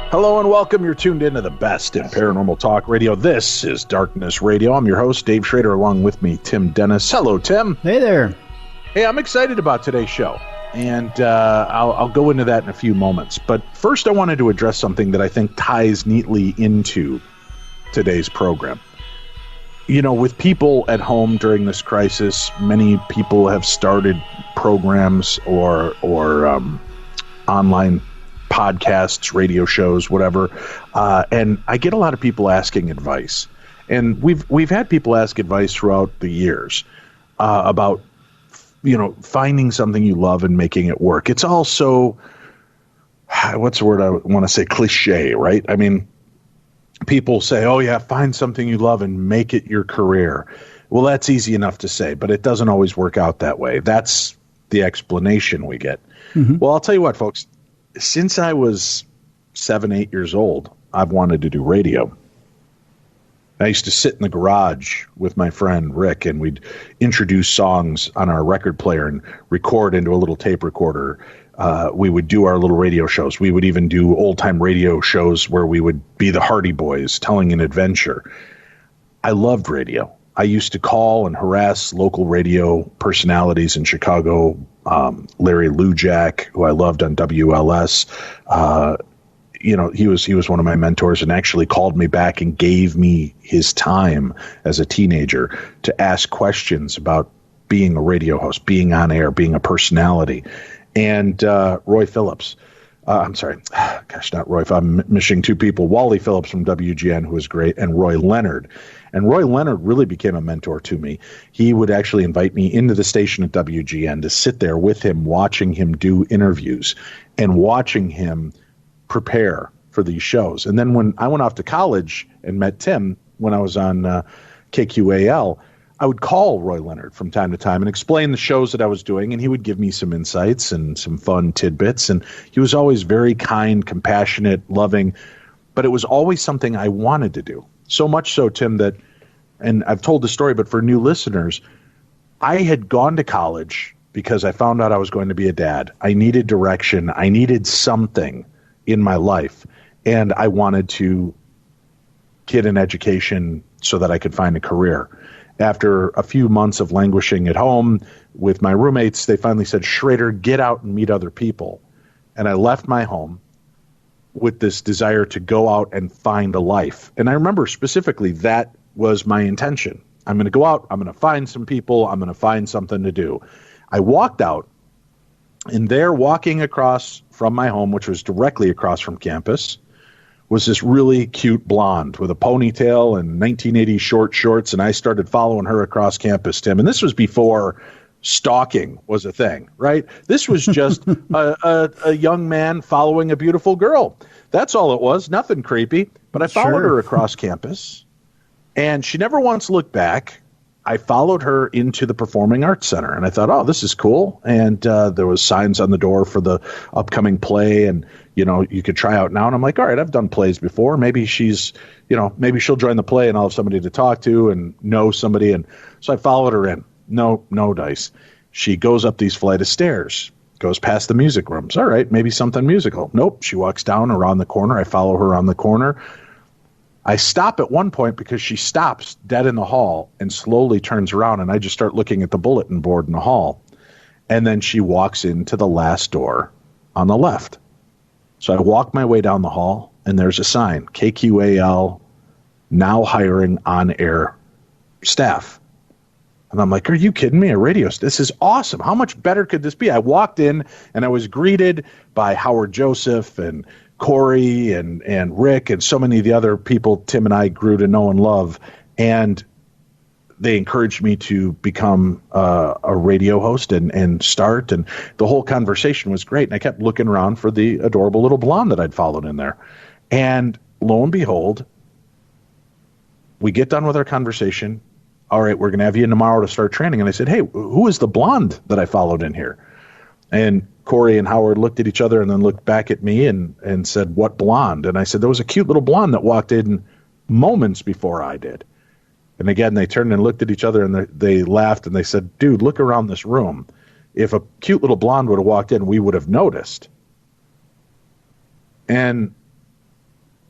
Hello and welcome. You're tuned into the best in paranormal talk radio. This is Darkness Radio. I'm your host, Dave Schrader, along with me, Tim Dennis. Hello, Tim. Hey there. Hey, I'm excited about today's show, and I'll go into that in a few moments. But first, I wanted to address something that I think ties neatly into today's program. You know, with people at home during this crisis, many people have started programs or online podcasts, radio shows, whatever, and I get a lot of people asking advice, and we've had people ask advice throughout the years about, you know, finding something you love and making it work. It's also, what's the word I want to say, cliche, right? I mean, people say, oh yeah, find something you love and make it your career. Well, that's easy enough to say, but it doesn't always work out that way. That's the explanation we get. Mm-hmm. Well, I'll tell you what, folks. Since I was 7, 8 years old, I've wanted to do radio. I used to sit in the garage with my friend Rick, and we'd introduce songs on our record player and record into a little tape recorder. We would do our little radio shows. We would even do old-time radio shows where we would be the Hardy Boys telling an adventure. I loved radio. I used to call and harass local radio personalities in Chicago. Larry Lujak, who I loved on WLS, you know, he was one of my mentors and actually called me back and gave me his time as a teenager to ask questions about being a radio host, being on air, being a personality. And Roy Phillips. I'm sorry. Gosh, not Roy. I'm missing two people. Wally Phillips from WGN, who was great, and Roy Leonard. And Roy Leonard really became a mentor to me. He would actually invite me into the station at WGN to sit there with him, watching him do interviews and watching him prepare for these shows. And then when I went off to college and met Tim when I was on KQAL, I would call Roy Leonard from time to time and explain the shows that I was doing, and he would give me some insights and some fun tidbits. And he was always very kind, compassionate, loving, but it was always something I wanted to do. So much so, Tim, that, and I've told the story, but for new listeners, I had gone to college because I found out I was going to be a dad. I needed direction. I needed something in my life, and I wanted to get an education so that I could find a career. After a few months of languishing at home with my roommates, they finally said, Schrader, get out and meet other people. And I left my home with this desire to go out and find a life. And I remember specifically that was my intention. I'm going to go out, I'm going to find some people, I'm going to find something to do. I walked out, and there, walking across from my home, which was directly across from campus, was this really cute blonde with a ponytail and 1980s short shorts, and I started following her across campus, Tim. And this was before stalking was a thing, right? This was just a young man following a beautiful girl. That's all it was, nothing creepy. But I followed her across campus, and she never once looked back. I followed her into the Performing Arts Center, and I thought, oh, this is cool. And there was signs on the door for the upcoming play, and, you know, you could try out now. And I'm like, all right, I've done plays before. Maybe she's, you know, maybe she'll join the play and I'll have somebody to talk to and know somebody. And so I followed her in. No dice. She goes up these flight of stairs, goes past the music rooms. All right, maybe something musical. Nope. She walks down around the corner. I follow her around the corner. I stop at one point because she stops dead in the hall and slowly turns around, and I just start looking at the bulletin board in the hall. And then she walks into the last door on the left. So I walk my way down the hall, and there's a sign, KQAL, now hiring on-air staff. And I'm like, are you kidding me? A radio? This is awesome. How much better could this be? I walked in, and I was greeted by Howard Joseph and Corey and Rick and so many of the other people Tim and I grew to know and love. And they encouraged me to become a radio host and start. And the whole conversation was great. And I kept looking around for the adorable little blonde that I'd followed in there. And lo and behold, we get done with our conversation. All right, we're going to have you in tomorrow to start training. And I said, hey, who is the blonde that I followed in here? And Corey and Howard looked at each other and then looked back at me and said, what blonde? And I said, there was a cute little blonde that walked in moments before I did. And again, they turned and looked at each other and they laughed and they said, dude, look around this room. If a cute little blonde would have walked in, we would have noticed. And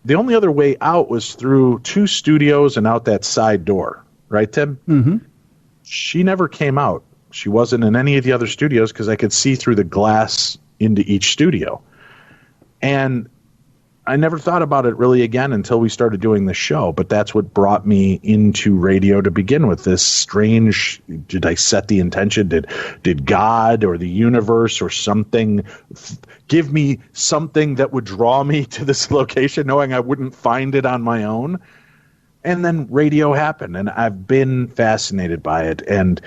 the only other way out was through 2 studios and out that side door. Right, Tim? Mm-hmm. She never came out. She wasn't in any of the other studios because I could see through the glass into each studio. And I never thought about it really again until we started doing the show, but that's what brought me into radio to begin with. This strange, did I set the intention? Did God or the universe or something give me something that would draw me to this location, knowing I wouldn't find it on my own? And then radio happened, and I've been fascinated by it, and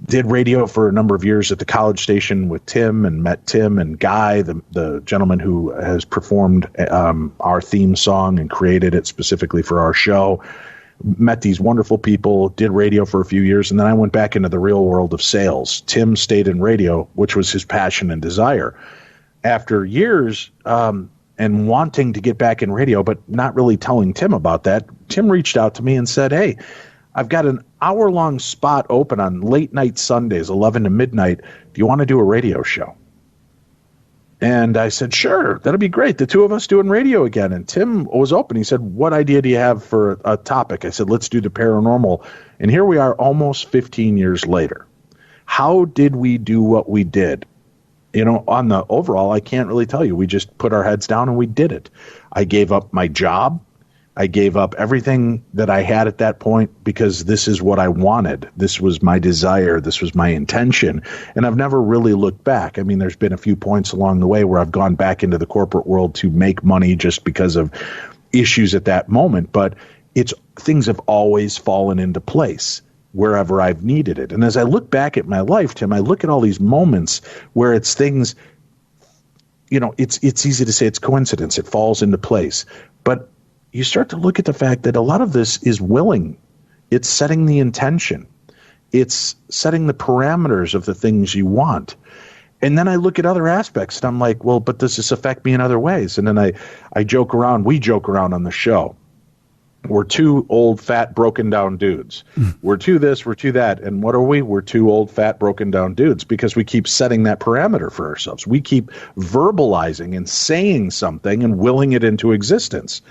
did radio for a number of years at the college station with Tim, and met Tim and Guy, the gentleman who has performed our theme song and created it specifically for our show. Met these wonderful people, did radio for a few years, and then I went back into the real world of sales. Tim stayed in radio, which was his passion and desire. After years and wanting to get back in radio, but not really telling Tim about that, Tim reached out to me and said, hey, I've got an hour-long spot open on late night Sundays, 11 to midnight. Do you want to do a radio show? And I said, sure, that'll be great. The 2 of us doing radio again. And Tim was open. He said, what idea do you have for a topic? I said, let's do the paranormal. And here we are almost 15 years later. How did we do what we did? You know, on the overall, I can't really tell you. We just put our heads down and we did it. I gave up my job. I gave up everything that I had at that point because this is what I wanted. This was my desire. This was my intention. And I've never really looked back. I mean, there's been a few points along the way where I've gone back into the corporate world to make money just because of issues at that moment. But things have always fallen into place wherever I've needed it. And as I look back at my life, Tim, I look at all these moments where it's things, you know, it's easy to say it's coincidence. It falls into place. But you start to look at the fact that a lot of this is willing. It's setting the intention. It's setting the parameters of the things you want. And then I look at other aspects and I'm like, well, but does this affect me in other ways? And then I joke around. We joke around on the show. We're 2 old, fat, broken down dudes. We're 2 this, we're 2 that. And what are we? We're 2 old, fat, broken down dudes because we keep setting that parameter for ourselves. We keep verbalizing and saying something and willing it into existence.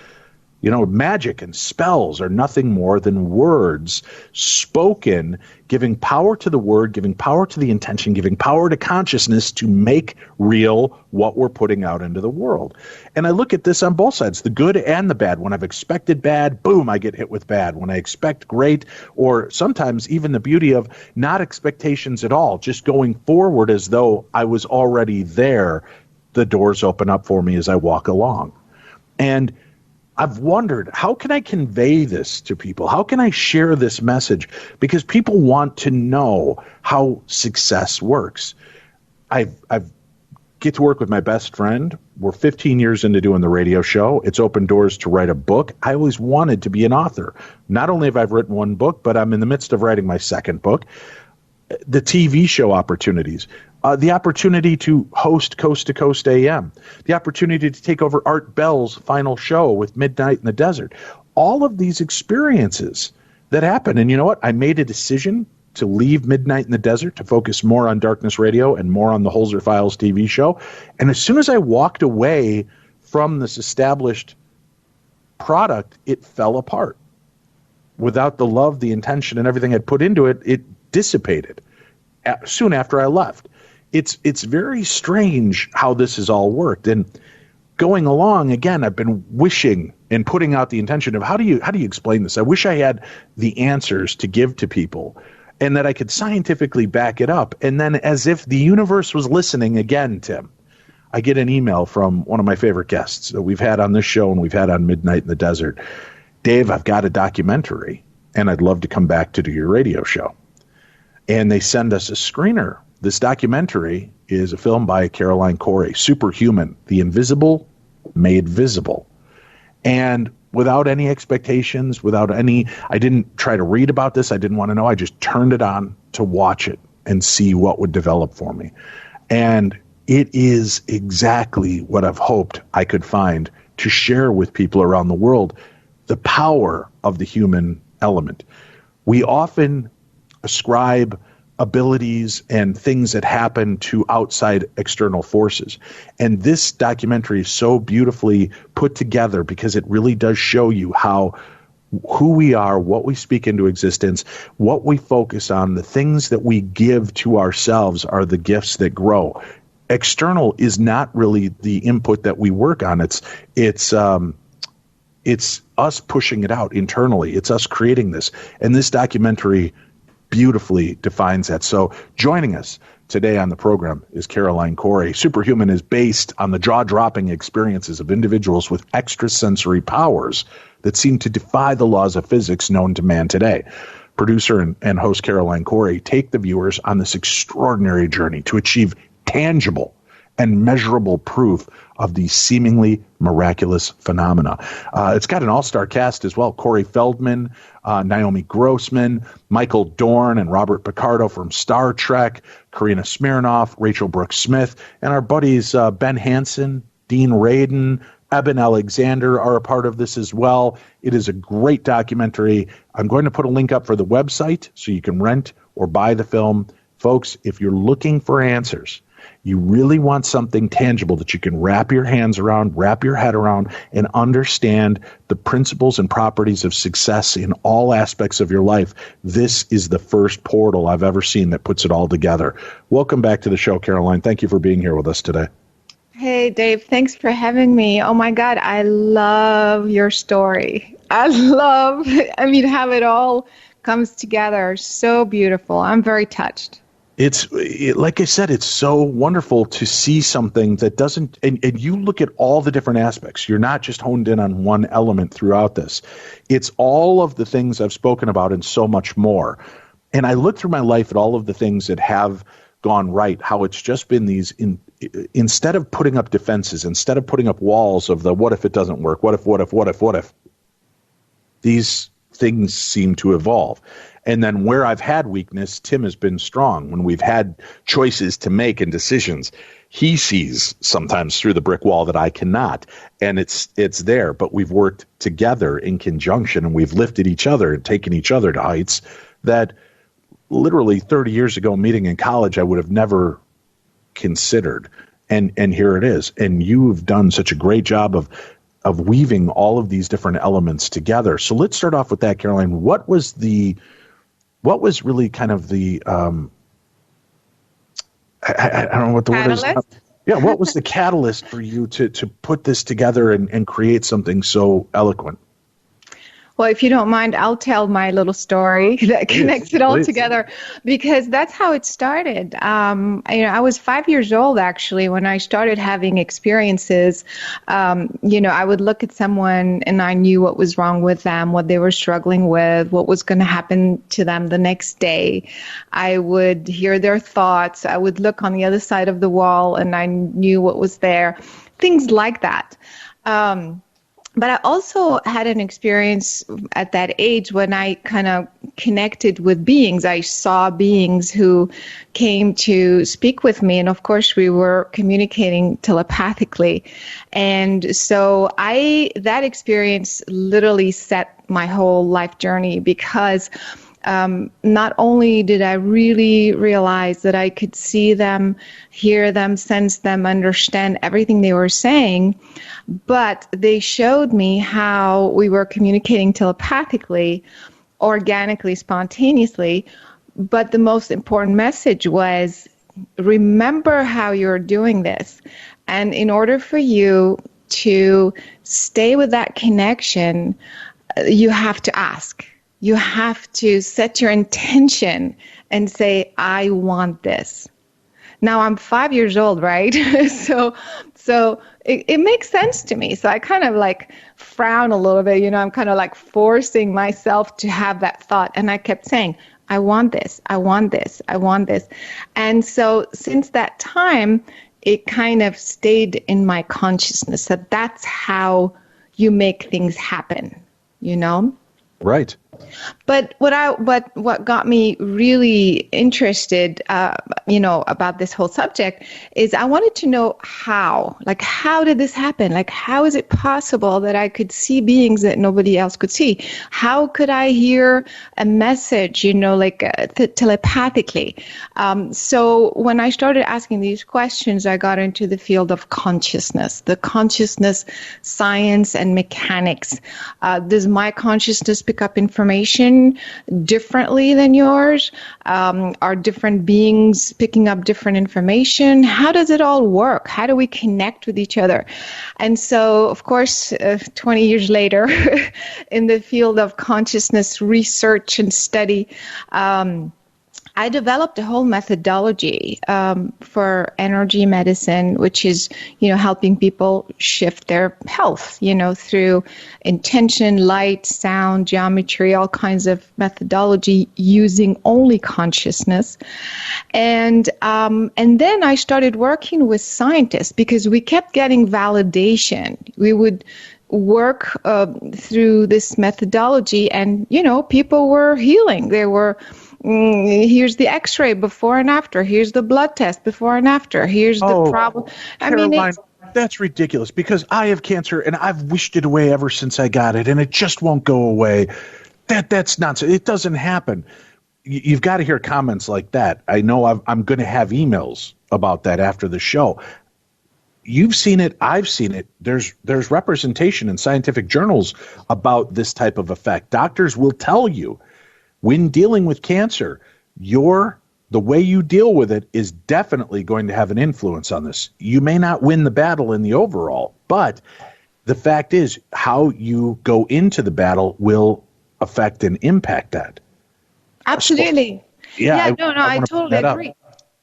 You know, magic and spells are nothing more than words spoken, giving power to the word, giving power to the intention, giving power to consciousness to make real what we're putting out into the world. And I look at this on both sides, the good and the bad. When I've expected bad, boom, I get hit with bad. When I expect great, or sometimes even the beauty of not expectations at all, just going forward as though I was already there, the doors open up for me as I walk along. And I've wondered, how can I convey this to people? How can I share this message? Because people want to know how success works. I get to work with my best friend. We're 15 years into doing the radio show. It's opened doors to write a book. I always wanted to be an author. Not only have I written 1 book, but I'm in the midst of writing my 2nd book. The TV show opportunities, the opportunity to host Coast to Coast AM, the opportunity to take over Art Bell's final show with Midnight in the Desert, all of these experiences that happen. And you know what? I made a decision to leave Midnight in the Desert to focus more on Darkness Radio and more on the Holzer Files TV show. And as soon as I walked away from this established product, it fell apart. Without the love, the intention, and everything I'd put into it, it dissipated soon after I left. It's very strange how this has all worked. And going along, again, I've been wishing and putting out the intention of how do you explain this? I wish I had the answers to give to people and that I could scientifically back it up. And then as if the universe was listening again, Tim, I get an email from one of my favorite guests that we've had on this show and we've had on Midnight in the Desert. Dave, I've got a documentary and I'd love to come back to do your radio show. And they send us a screener. This documentary is a film by Caroline Cory, Superhuman, The Invisible Made Visible. And without any expectations, I didn't try to read about this. I didn't want to know. I just turned it on to watch it and see what would develop for me. And it is exactly what I've hoped I could find to share with people around the world, the power of the human element. We often ascribe abilities and things that happen to outside external forces. And this documentary is so beautifully put together because it really does show you how who we are, what we speak into existence, what we focus on, the things that we give to ourselves are the gifts that grow. External is not really the input that we work on. It's us pushing it out internally. It's us creating this. And this documentary beautifully defines that. So joining us today on the program is Caroline Cory. Superhuman is based on the jaw-dropping experiences of individuals with extrasensory powers that seem to defy the laws of physics known to man today. Producer and host Caroline Cory take the viewers on this extraordinary journey to achieve tangible and measurable proof of these seemingly miraculous phenomena. It's got an all-star cast as well. Corey Feldman, Naomi Grossman, Michael Dorn, and Robert Picardo from Star Trek, Karina Smirnoff, Rachel Brooks Smith, and our buddies Ben Hansen, Dean Radin, Eben Alexander are a part of this as well. It is a great documentary. I'm going to put a link up for the website so you can rent or buy the film. Folks, if you're looking for answers, you really want something tangible that you can wrap your hands around, wrap your head around, and understand the principles and properties of success in all aspects of your life. This is the first portal I've ever seen that puts it all together. Welcome back to the show, Caroline. Thank you for being here with us today. Hey, Dave. Thanks for having me. Oh, my God. I love your story. How it all comes together. So beautiful. I'm very touched. Like I said, it's so wonderful to see something that doesn't, and you look at all the different aspects. You're not just honed in on one element throughout this. It's all of the things I've spoken about and so much more. And I look through my life at all of the things that have gone right, how it's just been these, instead of putting up defenses, instead of putting up walls of the what if it doesn't work, what if, these things seem to evolve. And then where I've had weakness, Tim has been strong. When we've had choices to make and decisions, he sees sometimes through the brick wall that I cannot. And it's there, but we've worked together in conjunction, and we've lifted each other and taken each other to heights that literally 30 years ago, meeting in college, I would have never considered. And here it is. And you've done such a great job of weaving all of these different elements together. So let's start off with that, Caroline. What was really kind of the, I don't know what the catalyst? Word is. Yeah, what was the catalyst for you to put this together and create something so eloquent? Well, if you don't mind, I'll tell my little story that connects it all together, because that's how it started. I was 5 years old, actually, when I started having experiences. I would look at someone and I knew what was wrong with them, what they were struggling with, what was going to happen to them the next day. I would hear their thoughts. I would look on the other side of the wall and I knew what was there, things like that. But I also had an experience at that age when I kind of connected with beings. I saw beings who came to speak with me. And of course, we were communicating telepathically. And so that experience literally set my whole life journey, because not only did I really realize that I could see them, hear them, sense them, understand everything they were saying, but they showed me how we were communicating telepathically, organically, spontaneously. But the most important message was, remember how you're doing this. And in order for you to stay with that connection, you have to ask. You have to set your intention and say, I want this. Now I'm 5 years old, right? So it makes sense to me. So I kind of like frown a little bit, I'm kind of like forcing myself to have that thought. And I kept saying, I want this, I want this, I want this. And so since that time, it kind of stayed in my consciousness that that's how you make things happen, Right. But what got me really interested, about this whole subject is I wanted to know how did this happen? Like, how is it possible that I could see beings that nobody else could see? How could I hear a message, telepathically? So when I started asking these questions, I got into the field of consciousness, the consciousness science and mechanics. Does my consciousness pick up information differently than yours? Are different beings picking up different information? How does it all work? How do we connect with each other? And so, of course, 20 years later, in the field of consciousness research and study, I developed a whole methodology for energy medicine, which is, helping people shift their health, through intention, light, sound, geometry, all kinds of methodology using only consciousness. And then I started working with scientists because we kept getting validation. We would work through this methodology and, people were healing. They were here's the x-ray before and after. Here's the blood test before and after. Here's the problem. Caroline, that's ridiculous because I have cancer and I've wished it away ever since I got it and it just won't go away. That's nonsense. It doesn't happen. You've got to hear comments like that. I know I'm going to have emails about that after the show. You've seen it. I've seen it. There's representation in scientific journals about this type of effect. Doctors will tell you, when dealing with cancer, the way you deal with it is definitely going to have an influence on this. You may not win the battle in the overall, but the fact is how you go into the battle will affect and impact that. Absolutely. So, yeah, I totally agree.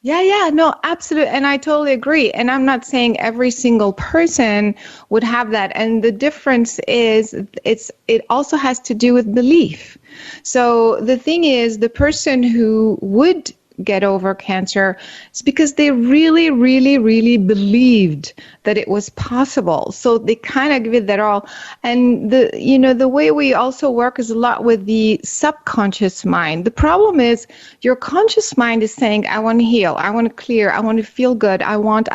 Yeah, no, absolutely. And I totally agree. And I'm not saying every single person would have that. And the difference is it also has to do with belief. So the thing is, the person who would get over cancer is because they really, really, really believed that it was possible. So they kind of give it their all. And the way we also work is a lot with the subconscious mind. The problem is your conscious mind is saying, I want to heal, I want to clear, I want to feel good, I want.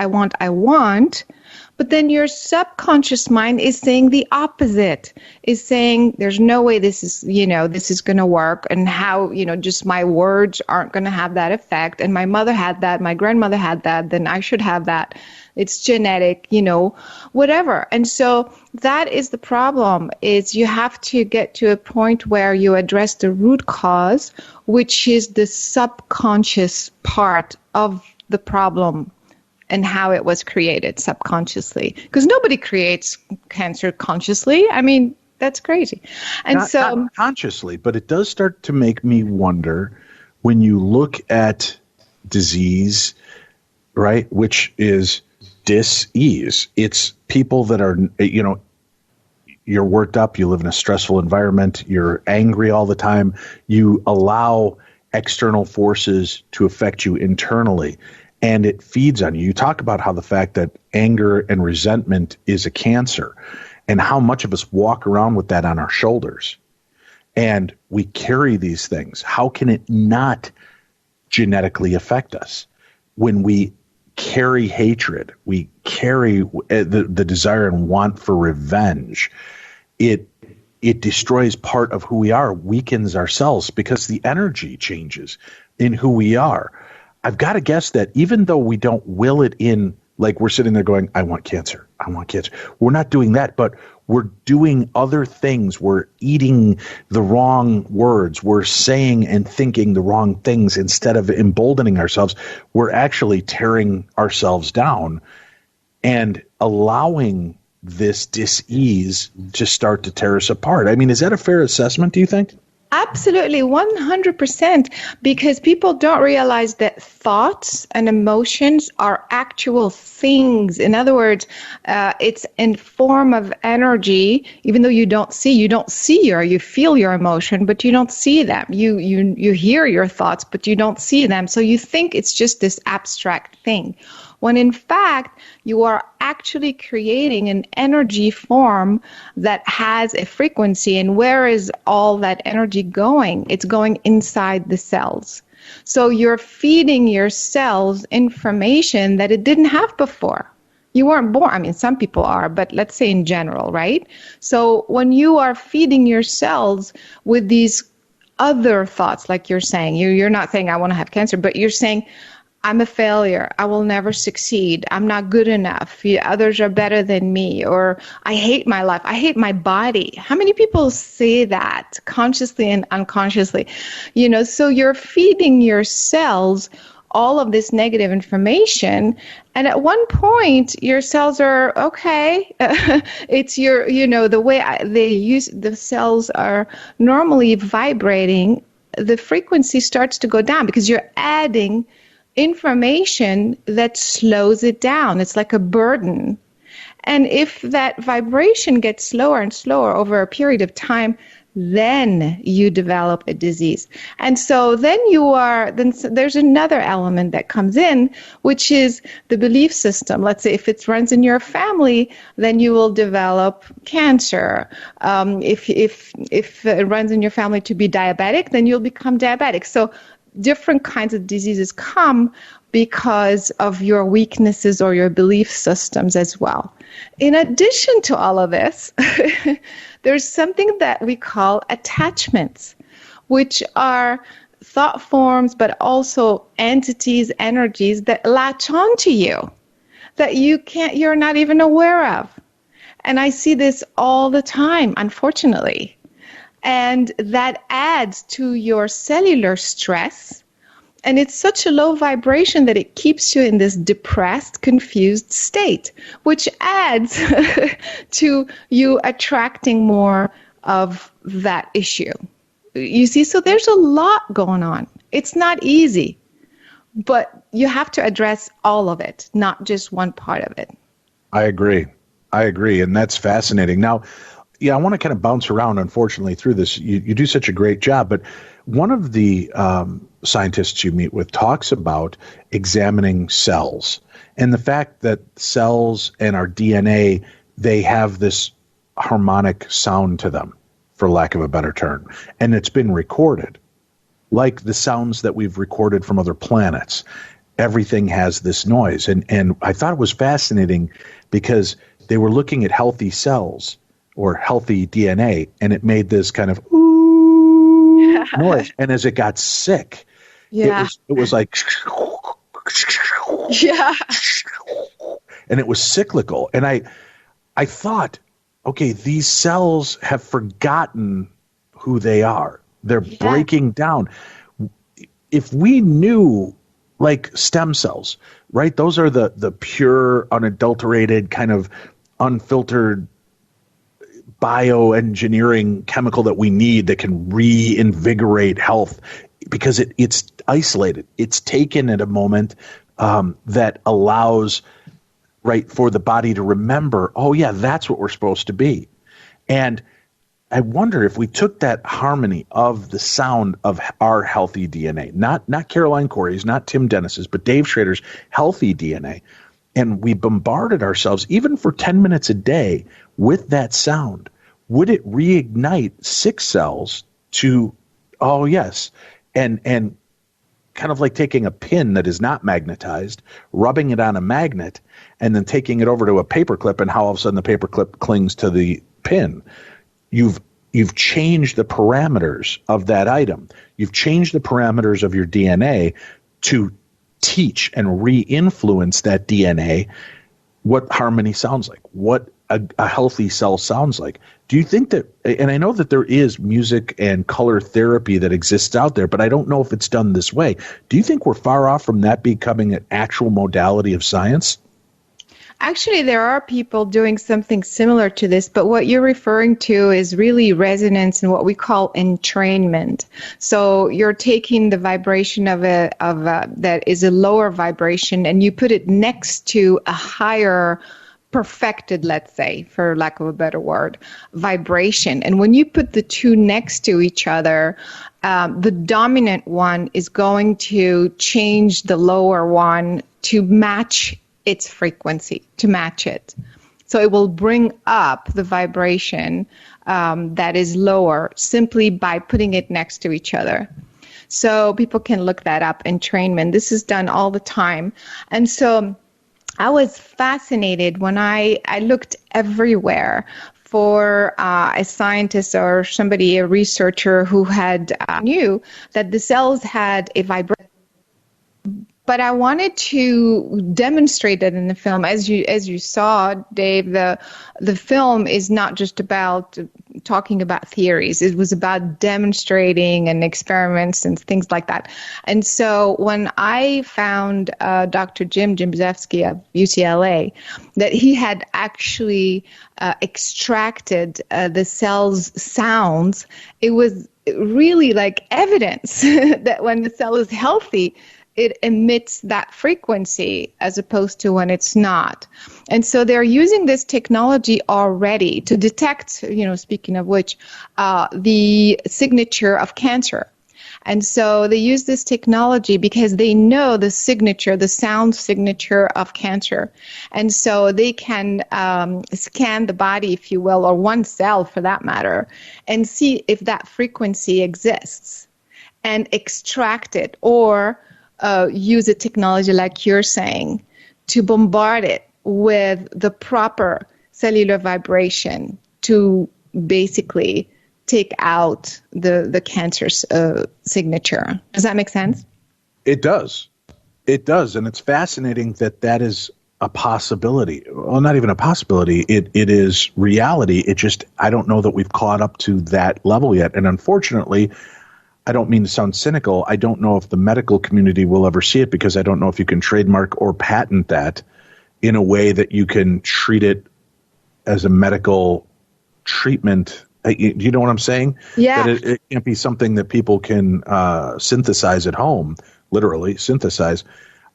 But then your subconscious mind is saying the opposite, is saying there's no way this is going to work, and how, just my words aren't going to have that effect. And my mother had that, my grandmother had that, then I should have that. It's genetic, whatever. And so that is the problem, is you have to get to a point where you address the root cause, which is the subconscious part of the problem, and how it was created subconsciously. Because nobody creates cancer consciously. I mean, that's crazy. And not consciously, but it does start to make me wonder when you look at disease, right, which is dis-ease. It's people that are, you're worked up, you live in a stressful environment, you're angry all the time, you allow external forces to affect you internally, and it feeds on you. You talk about how the fact that anger and resentment is a cancer, and how much of us walk around with that on our shoulders. And we carry these things. How can it not genetically affect us? When we carry hatred, we carry the desire and want for revenge, it destroys part of who we are, weakens ourselves, because the energy changes in who we are. I've got to guess that even though we don't will it in, like we're sitting there going, I want cancer, I want cancer. We're not doing that, but we're doing other things. We're eating the wrong words. We're saying and thinking the wrong things. Instead of emboldening ourselves, we're actually tearing ourselves down and allowing this dis-ease to start to tear us apart. I mean, is that a fair assessment, do you think? Absolutely, 100%, because people don't realize that thoughts and emotions are actual things. In other words, it's in form of energy. Even though you don't see you feel your emotion, but you don't see them. You hear your thoughts, but you don't see them. So you think it's just this abstract thing. when in fact you are actually creating an energy form that has a frequency. And where is all that energy going? It's going inside the cells. So you're feeding your cells information that it didn't have before. You weren't born. I mean, some people are, but let's say in general, right? So when you are feeding your cells with these other thoughts, like you're saying, you're not saying I want to have cancer, but you're saying I'm a failure. I will never succeed. I'm not good enough. Others are better than me. Or I hate my life. I hate my body. How many people say that consciously and unconsciously? So you're feeding your cells all of this negative information. And at one point, your cells are okay. It's the way they use the cells are normally vibrating. The frequency starts to go down because you're adding information that slows it down. It's like a burden. And if that vibration gets slower and slower over a period of time, then you develop a disease. And so then there's another element that comes in, which is the belief system. Let's say if it runs in your family, then you will develop cancer. If it runs in your family to be diabetic, then you'll become diabetic. So different kinds of diseases come because of your weaknesses or your belief systems as well. In addition to all of this, there's something that we call attachments, which are thought forms, but also entities, energies that latch onto you that you're not even aware of. And I see this all the time, unfortunately. And that adds to your cellular stress. And it's such a low vibration that it keeps you in this depressed, confused state, which adds to you attracting more of that issue. You see, so there's a lot going on. It's not easy, but you have to address all of it, not just one part of it. I agree. And that's fascinating. Now, I want to kind of bounce around, unfortunately, through this. You do such a great job, but one of the scientists you meet with talks about examining cells and the fact that cells and our DNA, they have this harmonic sound to them, for lack of a better term, and it's been recorded. Like the sounds that we've recorded from other planets, everything has this noise. And I thought it was fascinating because they were looking at healthy cells or healthy DNA, and it made this kind of ooh noise. And as it got sick, it was like and it was cyclical. And I thought, okay, these cells have forgotten who they are. They're breaking down. If we knew, like stem cells, right? Those are the pure, unadulterated, kind of unfiltered bioengineering chemical that we need that can reinvigorate health because it's isolated. It's taken at a moment that allows, right, for the body to remember, oh yeah, that's what we're supposed to be. And I wonder if we took that harmony of the sound of our healthy DNA, not Caroline Cory's, not Tim Dennis's, but Dave Schrader's healthy DNA, and we bombarded ourselves even for 10 minutes a day with that sound, would it reignite sick cells to, oh yes, and kind of like taking a pin that is not magnetized, rubbing it on a magnet, and then taking it over to a paperclip, and how all of a sudden the paperclip clings to the pin. You've changed the parameters of that item. You've changed the parameters of your DNA to teach and re-influence that DNA what harmony sounds like, what a healthy cell sounds like. Do you think that, and I know that there is music and color therapy that exists out there, but I don't know if it's done this way. Do you think we're far off from that becoming an actual modality of science? Actually, there are people doing something similar to this, but what you're referring to is really resonance and what we call entrainment. So you're taking the vibration of that is a lower vibration, and you put it next to a higher perfected, let's say, for lack of a better word, vibration. And when you put the two next to each other, the dominant one is going to change the lower one to match its frequency to match it. So it will bring up the vibration that is lower simply by putting it next to each other. So people can look that up in entrainment. This is done all the time. And so I was fascinated when I looked everywhere for a scientist or somebody, a researcher who had knew that the cells had a vibration. But I wanted to demonstrate it in the film. As you saw, Dave, the film is not just about talking about theories. It was about demonstrating and experiments and things like that. And so when I found Dr. Jim Bzewski of UCLA, that he had actually extracted the cell's sounds, it was really like evidence that when the cell is healthy, it emits that frequency as opposed to when it's not. And so they're using this technology already to detect, speaking of which, the signature of cancer. And so they use this technology because they know the signature, the sound signature of cancer. And so they can scan the body, if you will, or one cell for that matter, and see if that frequency exists and extract it, or use a technology like you're saying to bombard it with the proper cellular vibration to basically take out the cancer's signature. Does that make sense? It does. It does. And it's fascinating that is a possibility. Well, not even a possibility. It is reality. It just, I don't know that we've caught up to that level yet. And unfortunately, I don't mean to sound cynical. I don't know if the medical community will ever see it, because I don't know if you can trademark or patent that in a way that you can treat it as a medical treatment. You know what I'm saying? Yeah. That it can't be something that people can synthesize at home, literally synthesize.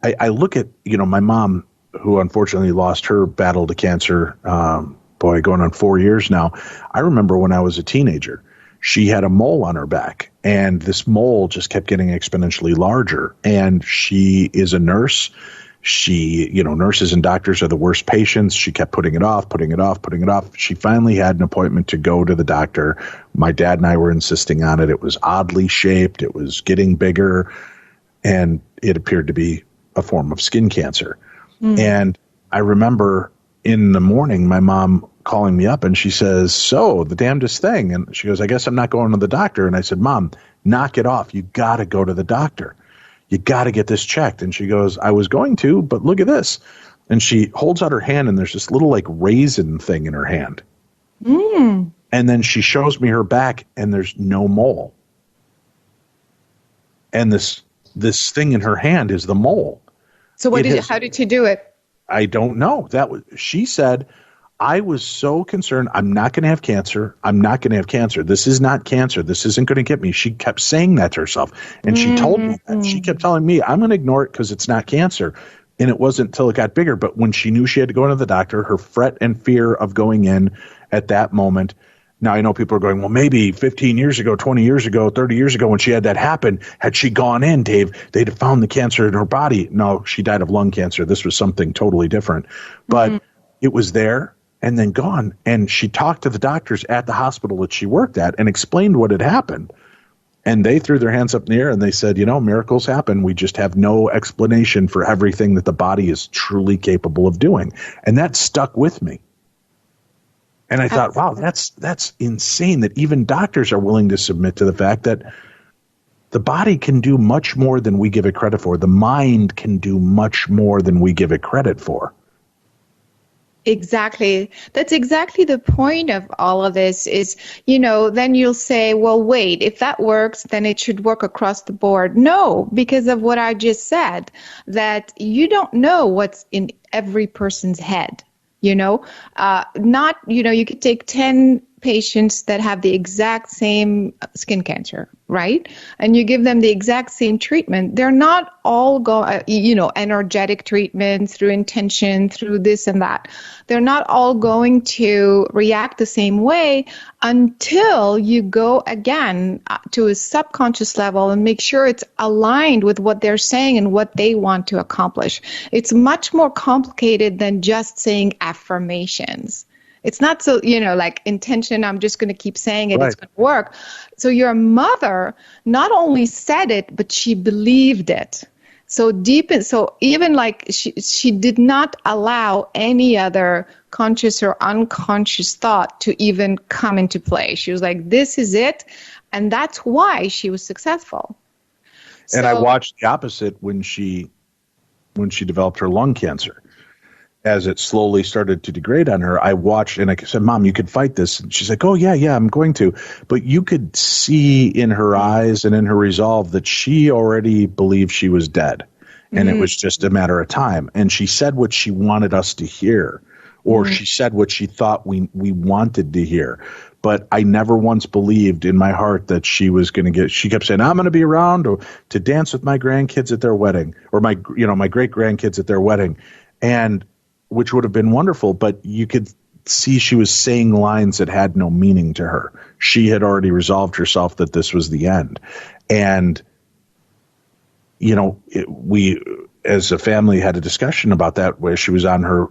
I look at, my mom, who unfortunately lost her battle to cancer, going on 4 years now. I remember when I was a teenager, she had a mole on her back, and this mole just kept getting exponentially larger. And she is a nurse. She, nurses and doctors are the worst patients. She kept putting it off. She finally had an appointment to go to the doctor. My dad and I were insisting on it. It was oddly shaped. It was getting bigger, and it appeared to be a form of skin cancer. Mm. And I remember in the morning, my mom calling me up, and she says, "So the damnedest thing." And she goes, "I guess I'm not going to the doctor." And I said, "Mom, knock it off. You got to go to the doctor. You got to get this checked." And she goes, "I was going to, but look at this." And she holds out her hand, and there's this little like raisin thing in her hand. Mm. And then she shows me her back, and there's no mole. And this thing in her hand is the mole. So how did she do it? I don't know. She said, "I was so concerned. I'm not going to have cancer. I'm not going to have cancer. This is not cancer. This isn't going to get me." She kept saying that to herself. And she told me that. She kept telling me, "I'm going to ignore it because it's not cancer." And it wasn't until it got bigger. But when she knew she had to go into the doctor, her fret and fear of going in at that moment. Now, I know people are going, well, maybe 15 years ago, 20 years ago, 30 years ago, when she had that happen, had she gone in, Dave, they'd have found the cancer in her body. No, she died of lung cancer. This was something totally different. But it was there and then gone. And she talked to the doctors at the hospital that she worked at and explained what had happened. And they threw their hands up in the air and they said, miracles happen. We just have no explanation for everything that the body is truly capable of doing. And that stuck with me. And I thought, wow, that's insane that even doctors are willing to submit to the fact that the body can do much more than we give it credit for. The mind can do much more than we give it credit for. Exactly. That's exactly the point of all of this is, then you'll say, well, wait, if that works, then it should work across the board. No, because of what I just said, that you don't know what's in every person's head. You could take 10 patients that have the exact same skin cancer, right? And you give them the exact same treatment. They're not all energetic treatment through intention, through this and that. They're not all going to react the same way until you go again to a subconscious level and make sure it's aligned with what they're saying and what they want to accomplish. It's much more complicated than just saying affirmations. It's not so, like intention, I'm just going to keep saying it, It's going to work. So your mother not only said it, but she believed it. So even like she did not allow any other conscious or unconscious thought to even come into play. She was like, this is it. And that's why she was successful. And I watched the opposite when she developed her lung cancer. As it slowly started to degrade on her, I watched and I said, Mom, you could fight this. And she's like, oh, yeah, I'm going to. But you could see in her eyes and in her resolve that she already believed she was dead. And it was just a matter of time. And she said what she wanted us to hear, or she said what she thought we wanted to hear. But I never once believed in my heart that she was going to she kept saying, I'm going to be around to dance with my grandkids at their wedding, or my great grandkids at their wedding. And which would have been wonderful, but you could see she was saying lines that had no meaning to her. She had already resolved herself that this was the end. And, we as a family had a discussion about that where she was on her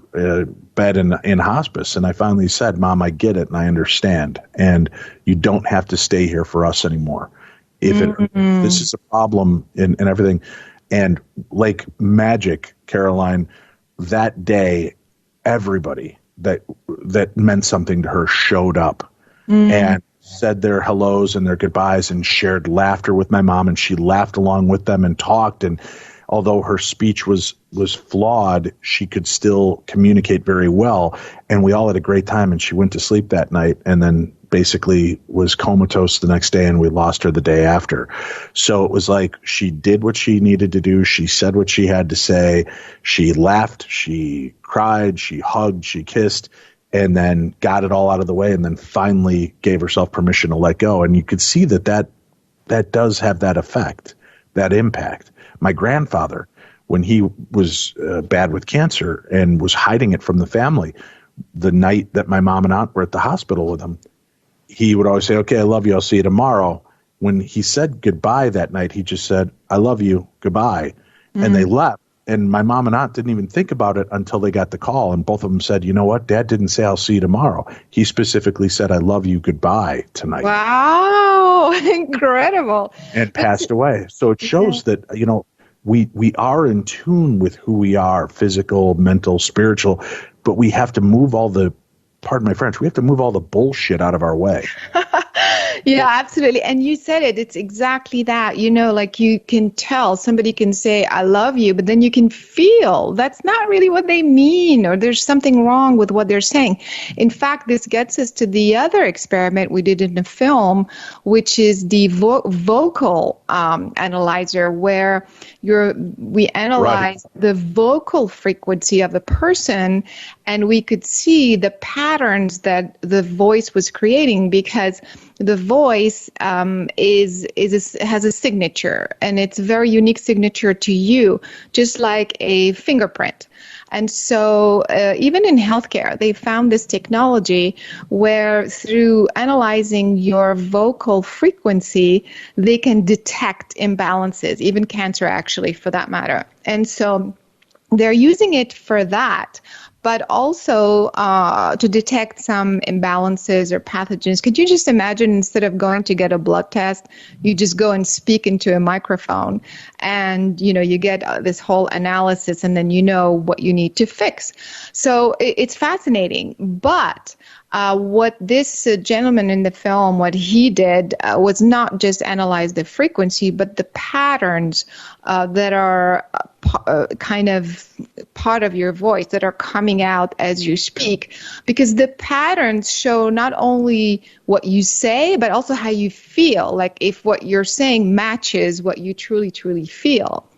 bed in hospice. And I finally said, Mom, I get it and I understand. And you don't have to stay here for us anymore. If this is a problem and everything. And like magic, Caroline, that day, everybody that meant something to her showed up and said their hellos and their goodbyes and shared laughter with my mom, and she laughed along with them and talked. And although her speech was flawed, she could still communicate very well. And we all had a great time, and she went to sleep that night and then basically was comatose the next day, and we lost her the day after. So it was like she did what she needed to do. She said what she had to say. She laughed, she cried, she hugged, she kissed, and then got it all out of the way, and then finally gave herself permission to let go. And you could see that does have that effect, that impact. My grandfather, when he was bad with cancer and was hiding it from the family, the night that my mom and aunt were at the hospital with him, he would always say, okay, I love you, I'll see you tomorrow. When he said goodbye that night, he just said, I love you, goodbye. And they left. And my mom and aunt didn't even think about it until they got the call. And both of them said, you know what? Dad didn't say I'll see you tomorrow. He specifically said, I love you, goodbye tonight. Wow, incredible. And passed away. So it shows that, we are in tune with who we are, physical, mental, spiritual, but we have to move pardon my French, we have to move all the bullshit out of our way. Yeah, absolutely. And you said it. It's exactly that. Like you can tell, somebody can say, I love you, but then you can feel that's not really what they mean, or there's something wrong with what they're saying. In fact, this gets us to the other experiment we did in the film, which is the vocal analyzer, where we analyze the vocal frequency of a person, and we could see the patterns that the voice was creating, because the voice has a signature, and it's a very unique signature to you, just like a fingerprint. And so even in healthcare, they found this technology where through analyzing your vocal frequency, they can detect imbalances, even cancer actually, for that matter. And so they're using it for that, but also to detect some imbalances or pathogens. Could you just imagine, instead of going to get a blood test, you just go and speak into a microphone, and you get this whole analysis, and then you know what you need to fix. So it's fascinating. But what this gentleman in the film, what he did was not just analyze the frequency, but the patterns that are kind of part of your voice that are coming out as you speak, because the patterns show not only what you say, but also how you feel, like if what you're saying matches what you truly, truly feel.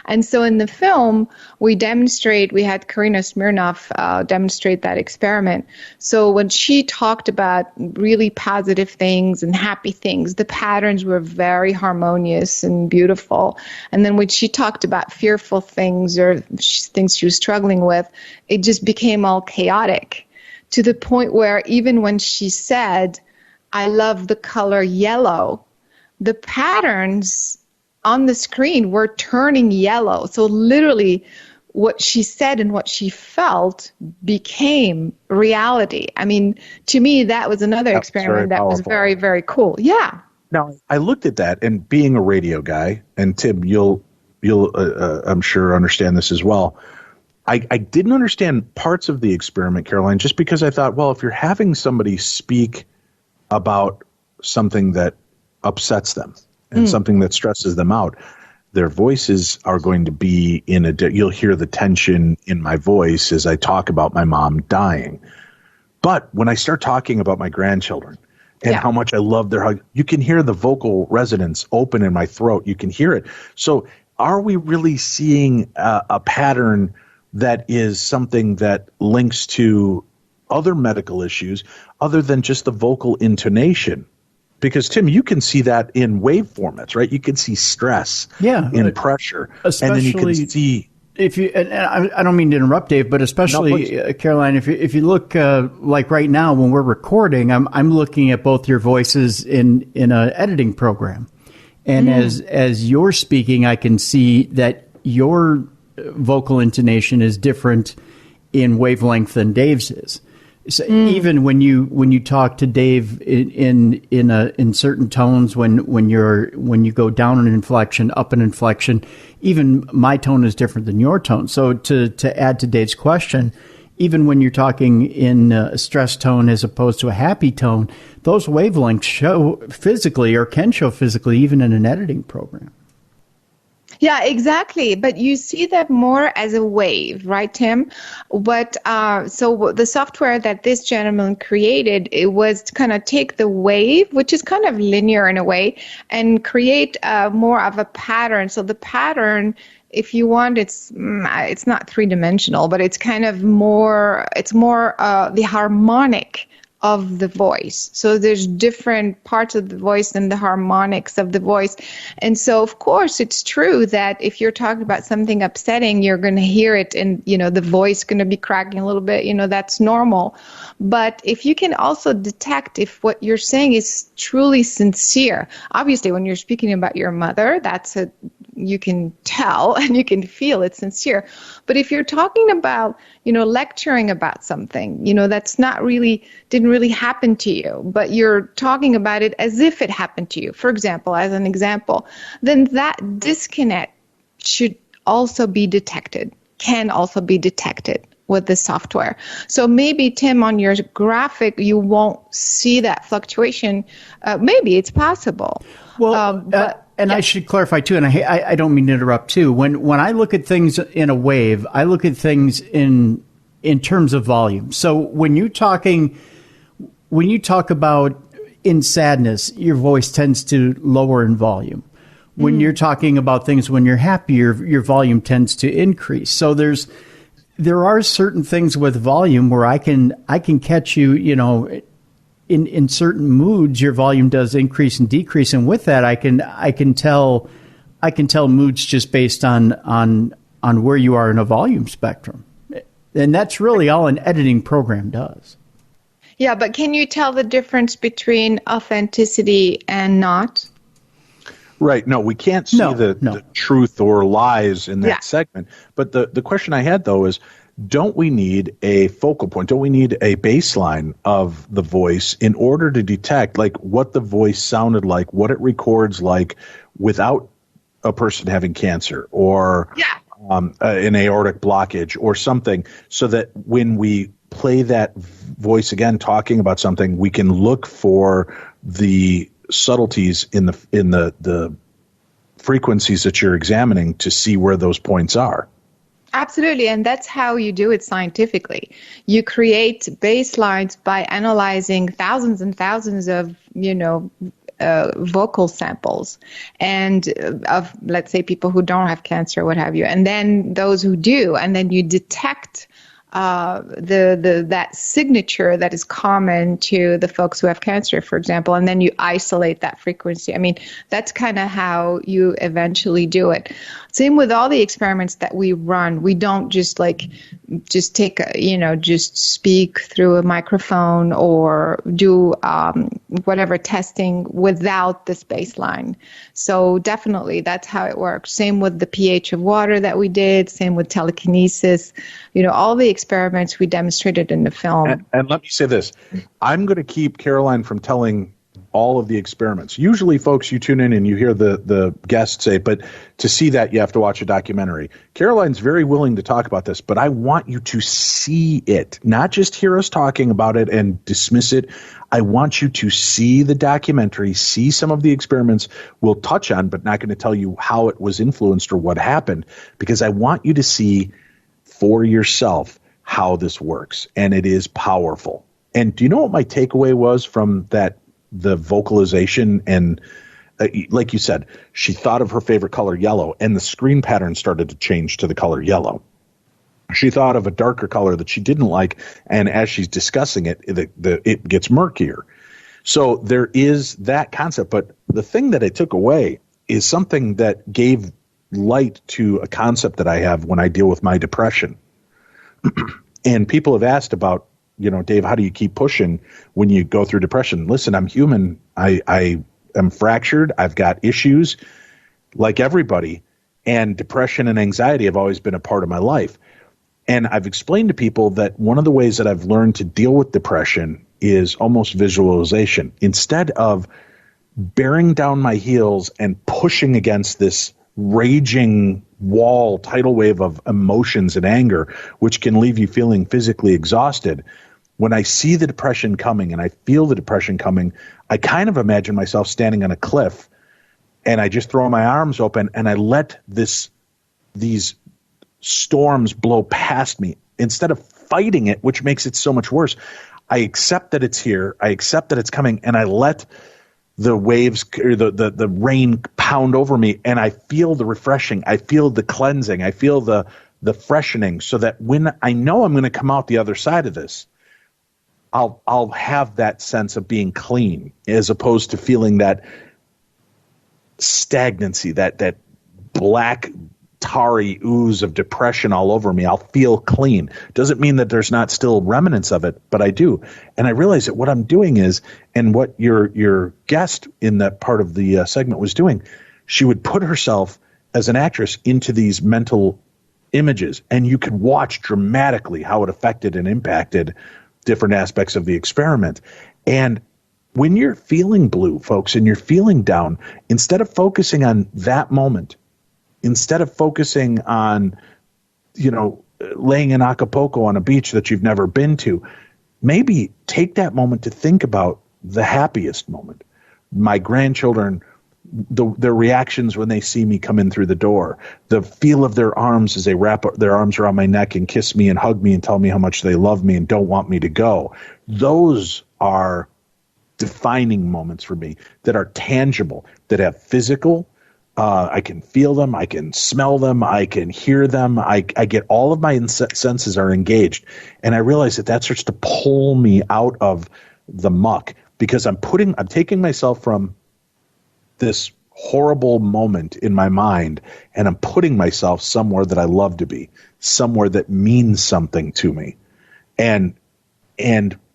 And so in the film, we had Karina Smirnoff demonstrate that experiment. So when she talked about really positive things and happy things, the patterns were very harmonious and beautiful. And then when she talked about fearful things or things she was struggling with, it just became all chaotic, to the point where even when she said, "I love the color yellow," the patterns on the screen were turning yellow. So literally what she said and what she felt became reality. I mean, to me, that was another experiment that was very, very cool. Yeah. Now, I looked at that, and being a radio guy, and Tim, you'll I'm sure understand this as well. I didn't understand parts of the experiment, Caroline, just because I thought, well, if you're having somebody speak about something that upsets them and something that stresses them out, their voices are going to be you'll hear the tension in my voice as I talk about my mom dying. But when I start talking about my grandchildren and how much I love their hug, you can hear the vocal resonance open in my throat. You can hear it. So are we really seeing a pattern that is something that links to other medical issues other than just the vocal intonation? Because, Tim, you can see that in wave formats, right? You can see stress in pressure. And then you can see... If you, and I don't mean to interrupt, Dave, but especially, Caroline, if you look like right now when we're recording, I'm looking at both your voices in an editing program. And as you're speaking, I can see that your vocal intonation is different in wavelength than Dave's is. So even when you talk to Dave in certain tones, when you go down an inflection, up an inflection, even my tone is different than your tone. So to add to Dave's question, even when you're talking in a stress tone as opposed to a happy tone, those wavelengths show physically or can show physically even in an editing program. Yeah, exactly. But you see that more as a wave, right, Tim? But so the software that this gentleman created, it was to kind of take the wave, which is kind of linear in a way, and create more of a pattern. So the pattern, if you want, it's not three-dimensional, but it's kind of more, the harmonic of the voice. So there's different parts of the voice and the harmonics of the voice. And so, of course, it's true that if you're talking about something upsetting, you're going to hear it and, the voice going to be cracking a little bit, that's normal. But if you can also detect if what you're saying is truly sincere, obviously when you're speaking about your mother, you can tell and you can feel it's sincere. But if you're talking about, lecturing about something, that's didn't really happen to you, but you're talking about it as if it happened to you, for example, as an example, then that disconnect should also be detected, can also be detected with the software. So maybe, Tim, on your graphic, you won't see that fluctuation. Maybe it's possible. Well, I should clarify too, and I don't mean to interrupt too. When I look at things in a wave, I look at things in terms of volume. So when you talk about in sadness, your voice tends to lower in volume. When you're talking about things when you're happy, your volume tends to increase. So there are certain things with volume where I can catch you, in certain moods, your volume does increase and decrease, and with that, I can tell moods just based on where you are in a volume spectrum, and that's really all an editing program does. Yeah, but can you tell the difference between authenticity and not? Right. No, we can't see the truth or lies in that segment. But the question I had, though, is, don't we need a focal point? Don't we need a baseline of the voice in order to detect what the voice sounded like, what it records like without a person having cancer or an aortic blockage or something, so that when we play that voice again talking about something, we can look for the subtleties in the frequencies that you're examining to see where those points are. Absolutely, and that's how you do it scientifically. You create baselines by analyzing thousands and thousands of, vocal samples and of, let's say, people who don't have cancer, what have you, and then those who do, and then you detect that signature that is common to the folks who have cancer, for example, and then you isolate that frequency. I mean, that's kind of how you eventually do it. Same with all the experiments that we run. We don't just take, just speak through a microphone or do whatever testing without this baseline. So definitely that's how it works. Same with the pH of water that we did, same with telekinesis, all the experiments we demonstrated in the film. And let me say this, I'm going to keep Caroline from telling all of the experiments. Usually, folks, you tune in and you hear the guests say, but to see that, you have to watch a documentary. Caroline's very willing to talk about this, but I want you to see it, not just hear us talking about it and dismiss it. I want you to see the documentary, see some of the experiments we'll touch on, but not going to tell you how it was influenced or what happened, because I want you to see for yourself how this works, and it is powerful. And do you know what my takeaway was from the vocalization? And like you said, she thought of her favorite color, yellow, and the screen pattern started to change to the color yellow. She thought of a darker color that she didn't like, and as she's discussing it, it gets murkier. So there is that concept. But the thing that I took away is something that gave light to a concept that I have when I deal with my depression. And people have asked about, Dave, how do you keep pushing when you go through depression? Listen, I'm human. I am fractured. I've got issues like everybody. And depression and anxiety have always been a part of my life. And I've explained to people that one of the ways that I've learned to deal with depression is almost visualization. Instead of bearing down my heels and pushing against this raging tidal wave of emotions and anger, which can leave you feeling physically exhausted, when I see the depression coming and I feel the depression coming, I kind of imagine myself standing on a cliff and I just throw my arms open and I let these storms blow past me. Instead of fighting it, which makes it so much worse, I accept that it's here. I accept that it's coming, and I let the waves or the rain pound over me, and I feel the refreshing. I feel the cleansing. I feel the freshening, so that when I know I'm going to come out the other side of this, I'll have that sense of being clean, as opposed to feeling that stagnancy, that black tarry ooze of depression all over me. I'll feel clean. Doesn't mean that there's not still remnants of it, but I do. And I realize that what I'm doing is, and what your guest in that part of the segment was doing, she would put herself as an actress into these mental images, and you could watch dramatically how it affected and impacted different aspects of the experiment. And when you're feeling blue, folks, and you're feeling down, instead of focusing on that moment, instead of focusing on, laying in Acapulco on a beach that you've never been to, maybe take that moment to think about the happiest moment. My grandchildren, their reactions when they see me come in through the door, the feel of their arms as they wrap their arms around my neck and kiss me and hug me and tell me how much they love me and don't want me to go. Those are defining moments for me that are tangible, that have physical. I can feel them. I can smell them. I can hear them. I get all of my senses are engaged. And I realize that starts to pull me out of the muck, because I'm taking myself from this horrible moment in my mind, and I'm putting myself somewhere that I love to be, somewhere that means something to me and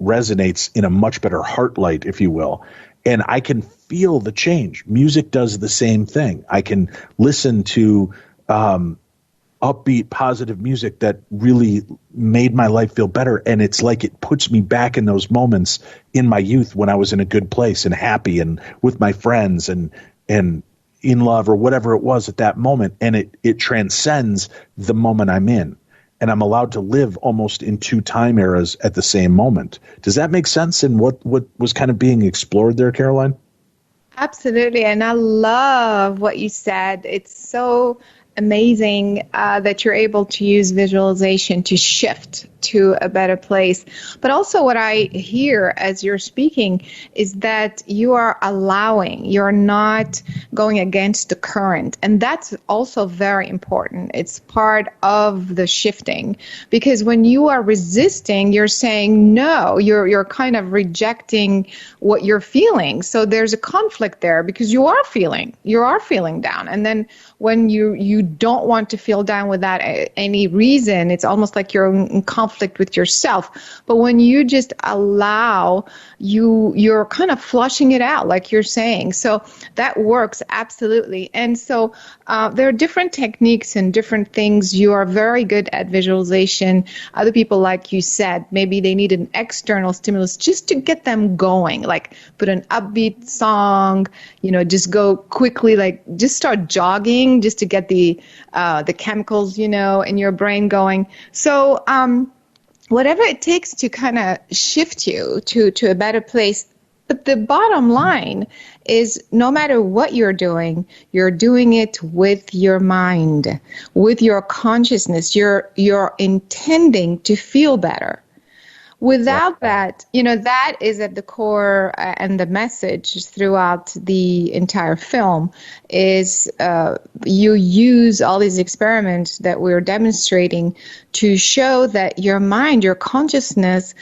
resonates in a much better heart light, if you will. And I can feel the change. Music does the same thing. I can listen to upbeat, positive music that really made my life feel better. And it's like it puts me back in those moments in my youth when I was in a good place and happy and with my friends and in love or whatever it was at that moment. And it transcends the moment I'm in. And I'm allowed to live almost in two time eras at the same moment. Does that make sense in what was kind of being explored there, Caroline? Absolutely. And I love what you said. It's so amazing that you're able to use visualization to shift to a better place. But also what I hear as you're speaking is that you are allowing, you're not going against the current. And that's also very important. It's part of the shifting, because when you are resisting, you're saying no, you're kind of rejecting what you're feeling. So there's a conflict there, because you are feeling down. And then when you don't want to feel down without any reason, it's almost like you're in conflict with yourself. But when you just allow, you're kind of flushing it out, like you're saying. So that works absolutely. And so there are different techniques and different things. You are very good at visualization. Other people, like you said, maybe they need an external stimulus just to get them going, like put an upbeat song, just go quickly, like just start jogging just to get the chemicals, in your brain going. So whatever it takes to kind of shift you to a better place. But the bottom line is, no matter what you're doing it with your mind, with your consciousness. You're intending to feel better. Without that, that is at the core, and the message throughout the entire film is you use all these experiments that we're demonstrating to show that your mind, your consciousness,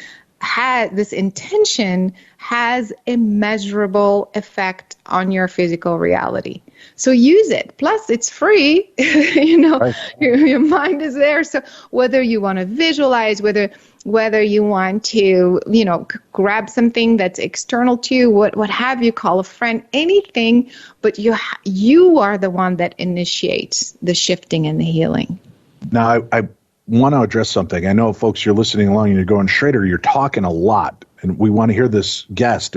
this intention has a measurable effect on your physical reality. So use it. Plus, it's free. Right. Your mind is there. So whether you want to visualize, whether you want to, grab something that's external to you, what have you, call a friend, anything, but you are the one that initiates the shifting and the healing. Now, I want to address something. I know, folks, you're listening along and you're going, Schrader, you're talking a lot, and we want to hear this guest,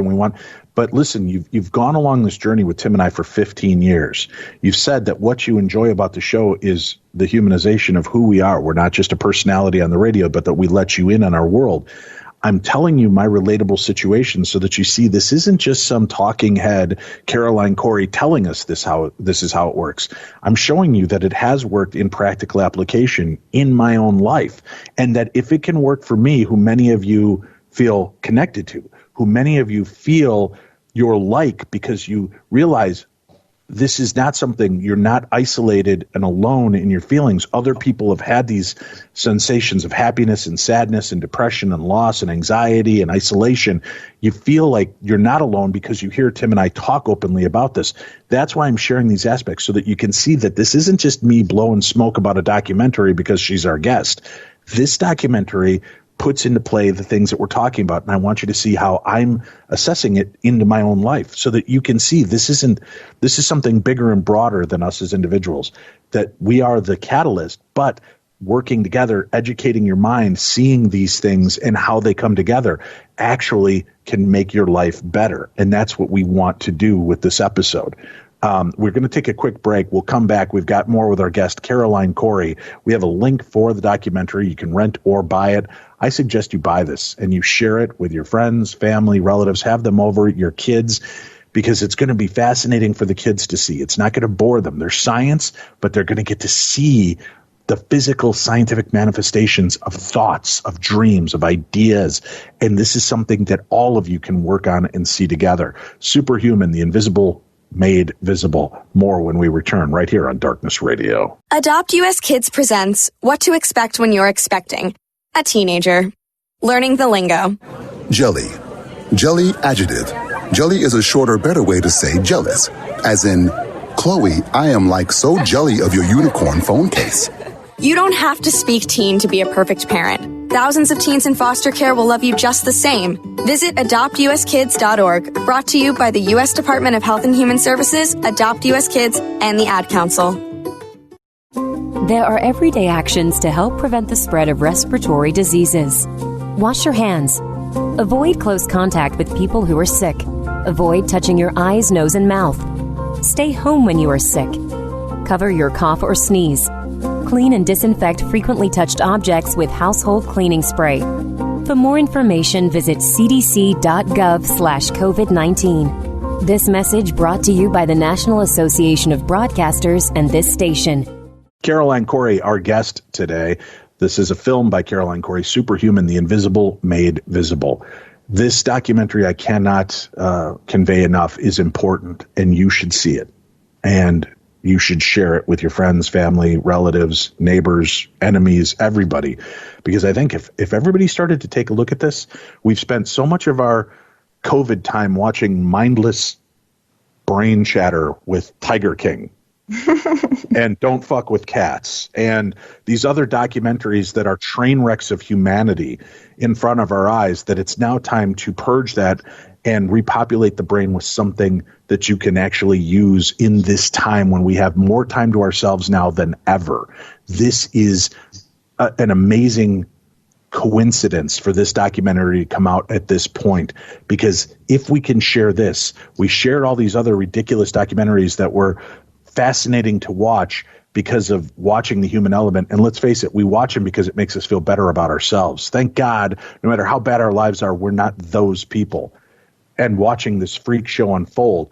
but listen, you've gone along this journey with Tim and I for 15 years. You've said that what you enjoy about the show is the humanization of who we are. We're not just a personality on the radio, but that we let you in on our world. I'm telling you my relatable situation so that you see this isn't just some talking head, Caroline Cory, telling us this is how it works. I'm showing you that it has worked in practical application in my own life, and that if it can work for me, who many of you feel connected to, who many of you feel you're like, because you realize this is not something, you're not isolated and alone in your feelings. Other people have had these sensations of happiness and sadness and depression and loss and anxiety and isolation. You feel like you're not alone because you hear Tim and I talk openly about this. That's why I'm sharing these aspects, so that you can see that this isn't just me blowing smoke about a documentary because she's our guest. This documentary puts into play the things that we're talking about. And I want you to see how I'm assessing it into my own life, so that you can see this is something bigger and broader than us as individuals, that we are the catalyst, but working together, educating your mind, seeing these things and how they come together actually can make your life better. And that's what we want to do with this episode. We're going to take a quick break. We'll come back. We've got more with our guest, Caroline Cory. We have a link for the documentary. You can rent or buy it. I suggest you buy this and you share it with your friends, family, relatives, have them over, your kids, because it's going to be fascinating for the kids to see. It's not going to bore them. There's science, but they're going to get to see the physical scientific manifestations of thoughts, of dreams, of ideas. And this is something that all of you can work on and see together. Superhuman, the invisible made visible. More when we return right here on Darkness Radio. Adopt US Kids presents What to Expect When You're Expecting a Teenager. Learning the lingo. Jelly. Jelly adjective. Jelly is a shorter, better way to say jealous. As in, Chloe, I am like so jelly of your unicorn phone case. You don't have to speak teen to be a perfect parent. Thousands of teens in foster care will love you just the same. Visit adoptuskids.org, brought to you by the U.S. Department of Health and Human Services, Adopt U.S. Kids, and the Ad Council. There are everyday actions to help prevent the spread of respiratory diseases. Wash your hands. Avoid close contact with people who are sick. Avoid touching your eyes, nose, and mouth. Stay home when you are sick. Cover your cough or sneeze. Clean and disinfect frequently touched objects with household cleaning spray. For more information, visit cdc.gov/COVID-19. This message brought to you by the National Association of Broadcasters and this station. Caroline Cory, our guest today. This is a film by Caroline Cory, Superhuman, The Invisible Made Visible. This documentary, I cannot convey enough, is important, and you should see it. And you should share it with your friends, family, relatives, neighbors, enemies, everybody. Because I think if everybody started to take a look at this, we've spent so much of our COVID time watching mindless brain chatter with Tiger King and Don't Fuck with Cats and these other documentaries that are train wrecks of humanity in front of our eyes, that it's now time to purge that and repopulate the brain with something that you can actually use in this time when we have more time to ourselves now than ever. This is an amazing coincidence for this documentary to come out at this point, because if we can share this, we shared all these other ridiculous documentaries that were fascinating to watch because of watching The Human Element. And let's face it, we watch them because it makes us feel better about ourselves. Thank God, no matter how bad our lives are, we're not those people. And watching this freak show unfold,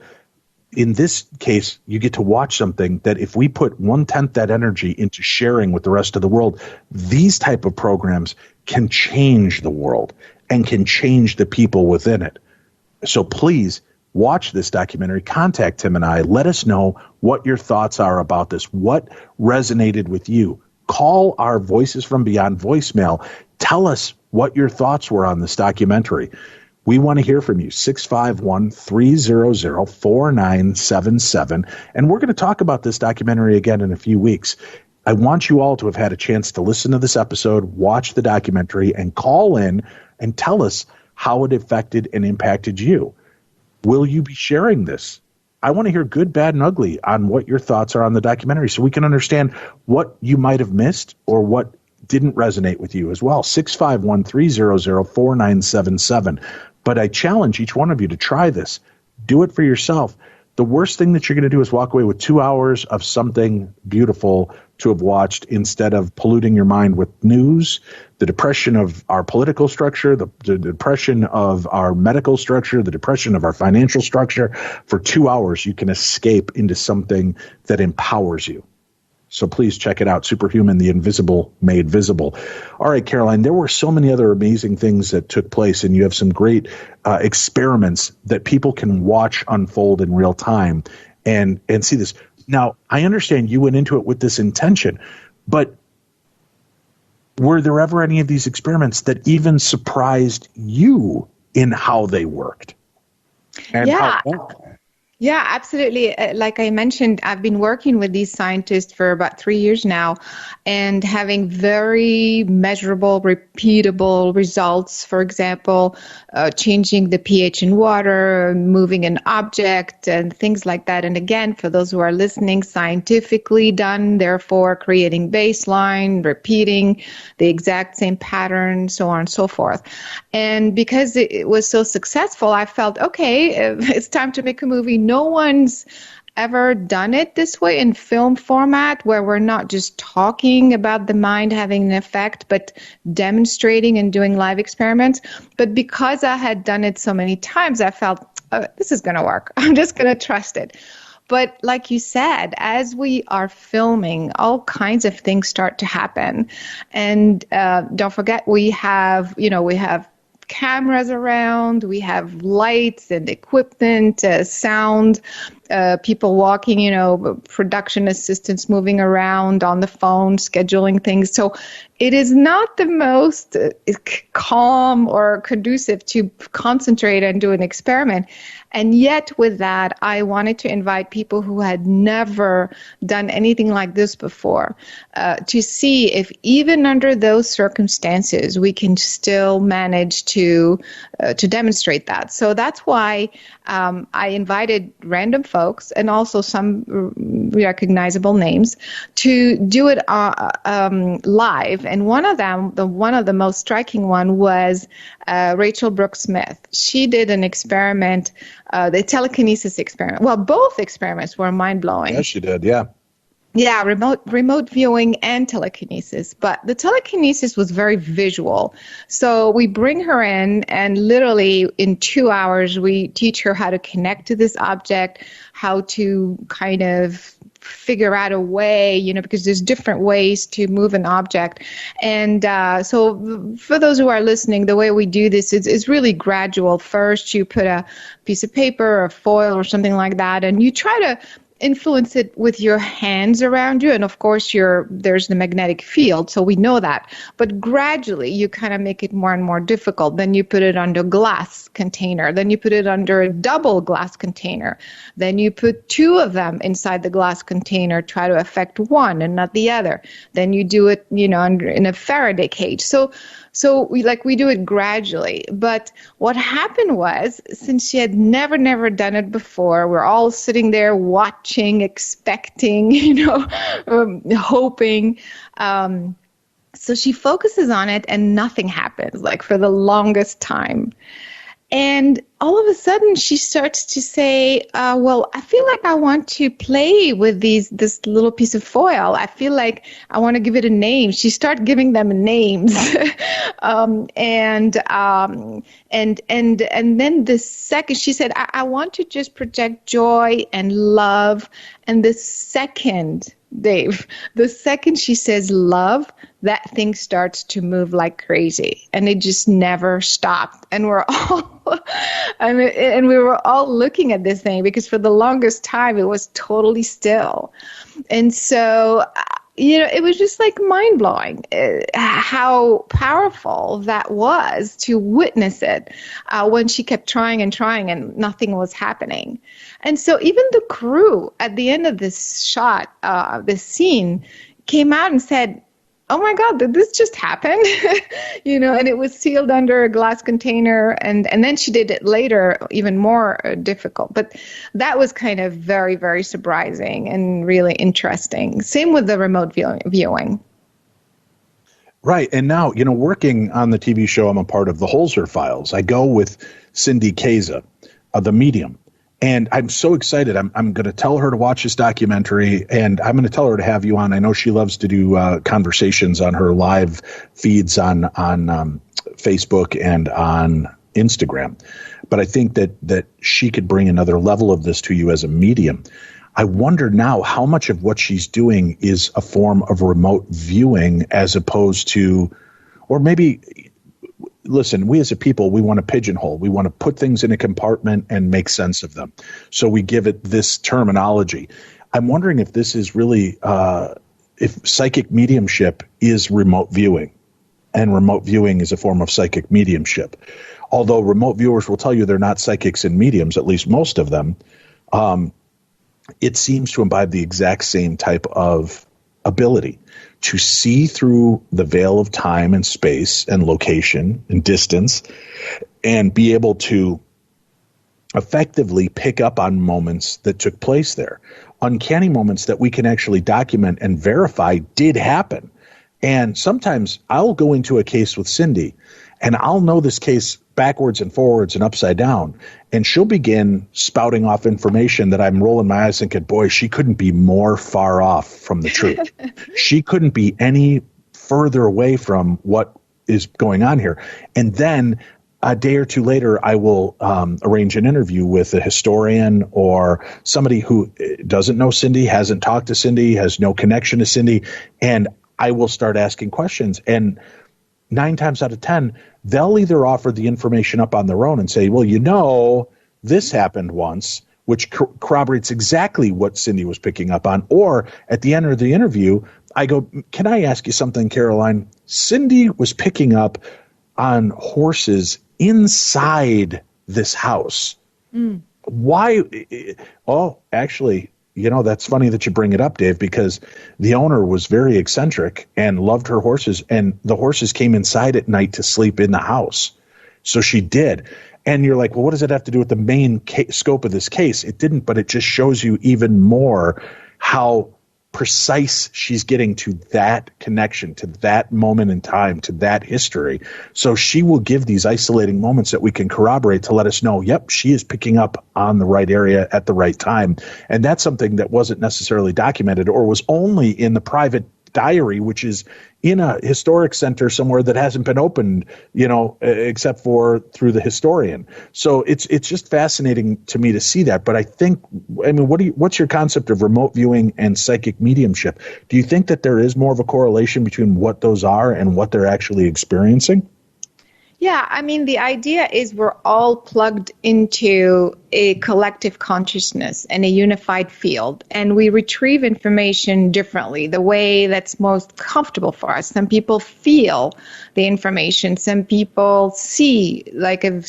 in this case, you get to watch something that if we put 1/10 that energy into sharing with the rest of the world, these type of programs can change the world and can change the people within it. So please watch this documentary, contact Tim and I, let us know what your thoughts are about this, what resonated with you. Call our Voices from Beyond voicemail. Tell us what your thoughts were on this documentary. We want to hear from you, 651-300-4977. And we're going to talk about this documentary again in a few weeks. I want you all to have had a chance to listen to this episode, watch the documentary, and call in and tell us how it affected and impacted you. Will you be sharing this? I want to hear good, bad, and ugly on what your thoughts are on the documentary so we can understand what you might have missed or what didn't resonate with you as well. 651-300-4977. But I challenge each one of you to try this. Do it for yourself. The worst thing that you're going to do is walk away with 2 hours of something beautiful to have watched instead of polluting your mind with news, the depression of our political structure, the depression of our medical structure, the depression of our financial structure. For 2 hours, you can escape into something that empowers you. So please check it out, Superhuman, The Invisible Made Visible. All right, Caroline, there were so many other amazing things that took place, and you have some great experiments that people can watch unfold in real time and see this. Now, I understand you went into it with this intention, but were there ever any of these experiments that even surprised you in how they worked? And yeah. Yeah, absolutely. Like I mentioned, I've been working with these scientists for about 3 years now and having very measurable, repeatable results. For example, changing the pH in water, moving an object, and things like that. And again, for those who are listening, scientifically done, therefore creating baseline, repeating the exact same pattern, so on and so forth. And because it was so successful, I felt, okay, it's time to make a movie. No one's ever done it this way in film format, where we're not just talking about the mind having an effect, but demonstrating and doing live experiments. But because I had done it so many times, I felt, oh, this is going to work. I'm just going to trust it. But like you said, as we are filming, all kinds of things start to happen. And don't forget, we have cameras around, we have lights and equipment, sound, people walking, production assistants moving around on the phone, scheduling things. So it is not the most calm or conducive to concentrate and do an experiment. And yet with that, I wanted to invite people who had never done anything like this before to see if even under those circumstances, we can still manage to demonstrate that. So that's why I invited random folks and also some recognizable names to do it live. And one of them, one of the most striking one was Rachel Brooke Smith. She did an experiment, the telekinesis experiment. Well, both experiments were mind-blowing. Yes, she did, yeah. Yeah, remote viewing and telekinesis. But the telekinesis was very visual. So we bring her in, and literally in 2 hours, we teach her how to connect to this object, how to kind of figure out a way, because there's different ways to move an object. And so for those who are listening, the way we do this is really gradual. First, you put a piece of paper or foil or something like that, and you try to influence it with your hands around you. And of course, there's the magnetic field, so we know that. But gradually, you kind of make it more and more difficult. Then you put it under a glass container. Then you put it under a double glass container. Then you put two of them inside the glass container, try to affect one and not the other. Then you do it, in a Faraday cage. So we do it gradually. But what happened was, since she had never done it before, we're all sitting there watching, expecting, hoping. So she focuses on it and nothing happens, for the longest time. And all of a sudden, she starts to say, well, I feel like I want to play with this little piece of foil. I feel like I want to give it a name. She started giving them names. And then the second, she said, I want to just project joy and love. And the second, Dave, the second she says love, that thing starts to move like crazy, and it just never stopped. And we're all, and we were all looking at this thing, because for the longest time it was totally still. And so, it was just mind blowing how powerful that was to witness it when she kept trying and nothing was happening. And so even the crew at the end of this shot, this scene, came out and said, oh my God, did this just happen? And it was sealed under a glass container. And then she did it later, even more difficult. But that was kind of very, very surprising and really interesting. Same with the remote viewing. Right. And now, working on the TV show, I'm a part of the Holzer Files. I go with Cindy Kaza, the medium. And I'm so excited. I'm going to tell her to watch this documentary, and I'm going to tell her to have you on. I know she loves to do conversations on her live feeds on Facebook and on Instagram. But I think that she could bring another level of this to you as a medium. I wonder now how much of what she's doing is a form of remote viewing as opposed to, or maybe, listen, we as a people, we want to pigeonhole. We want to put things in a compartment and make sense of them. So we give it this terminology. I'm wondering if this is really, if psychic mediumship is remote viewing, and remote viewing is a form of psychic mediumship. Although remote viewers will tell you they're not psychics and mediums, at least most of them, it seems to imbibe the exact same type of ability to see through the veil of time and space and location and distance, and be able to effectively pick up on moments that took place there, uncanny moments that we can actually document and verify did happen. And sometimes I'll go into a case with Cindy, and I'll know this case backwards and forwards and upside down, and she'll begin spouting off information that I'm rolling my eyes thinking, boy, she couldn't be more far off from the truth. She couldn't be any further away from what is going on here. And then a day or two later, I will arrange an interview with a historian or somebody who doesn't know Cindy, hasn't talked to Cindy, has no connection to Cindy, and I will start asking questions. And 9 times out of 10, they'll either offer the information up on their own and say, well, this happened once, which corroborates exactly what Cindy was picking up on. Or at the end of the interview, I go, can I ask you something, Caroline? Cindy was picking up on horses inside this house. Why? Oh, actually, that's funny that you bring it up, Dave, because the owner was very eccentric and loved her horses, and the horses came inside at night to sleep in the house. So she did. And you're like, well, what does it have to do with the main scope of this case? It didn't, but it just shows you even more how precise she's getting to that connection, to that moment in time, to that history. So she will give these isolating moments that we can corroborate to let us know, yep, she is picking up on the right area at the right time. And that's something that wasn't necessarily documented or was only in the private diary, which is in a historic center somewhere that hasn't been opened, except for through the historian. So it's just fascinating to me to see that. But what's your concept of remote viewing and psychic mediumship? Do you think that there is more of a correlation between what those are and what they're actually experiencing? Yeah, I mean, the idea is we're all plugged into a collective consciousness and a unified field, and we retrieve information differently, the way that's most comfortable for us. Some people feel the information. Some people see like a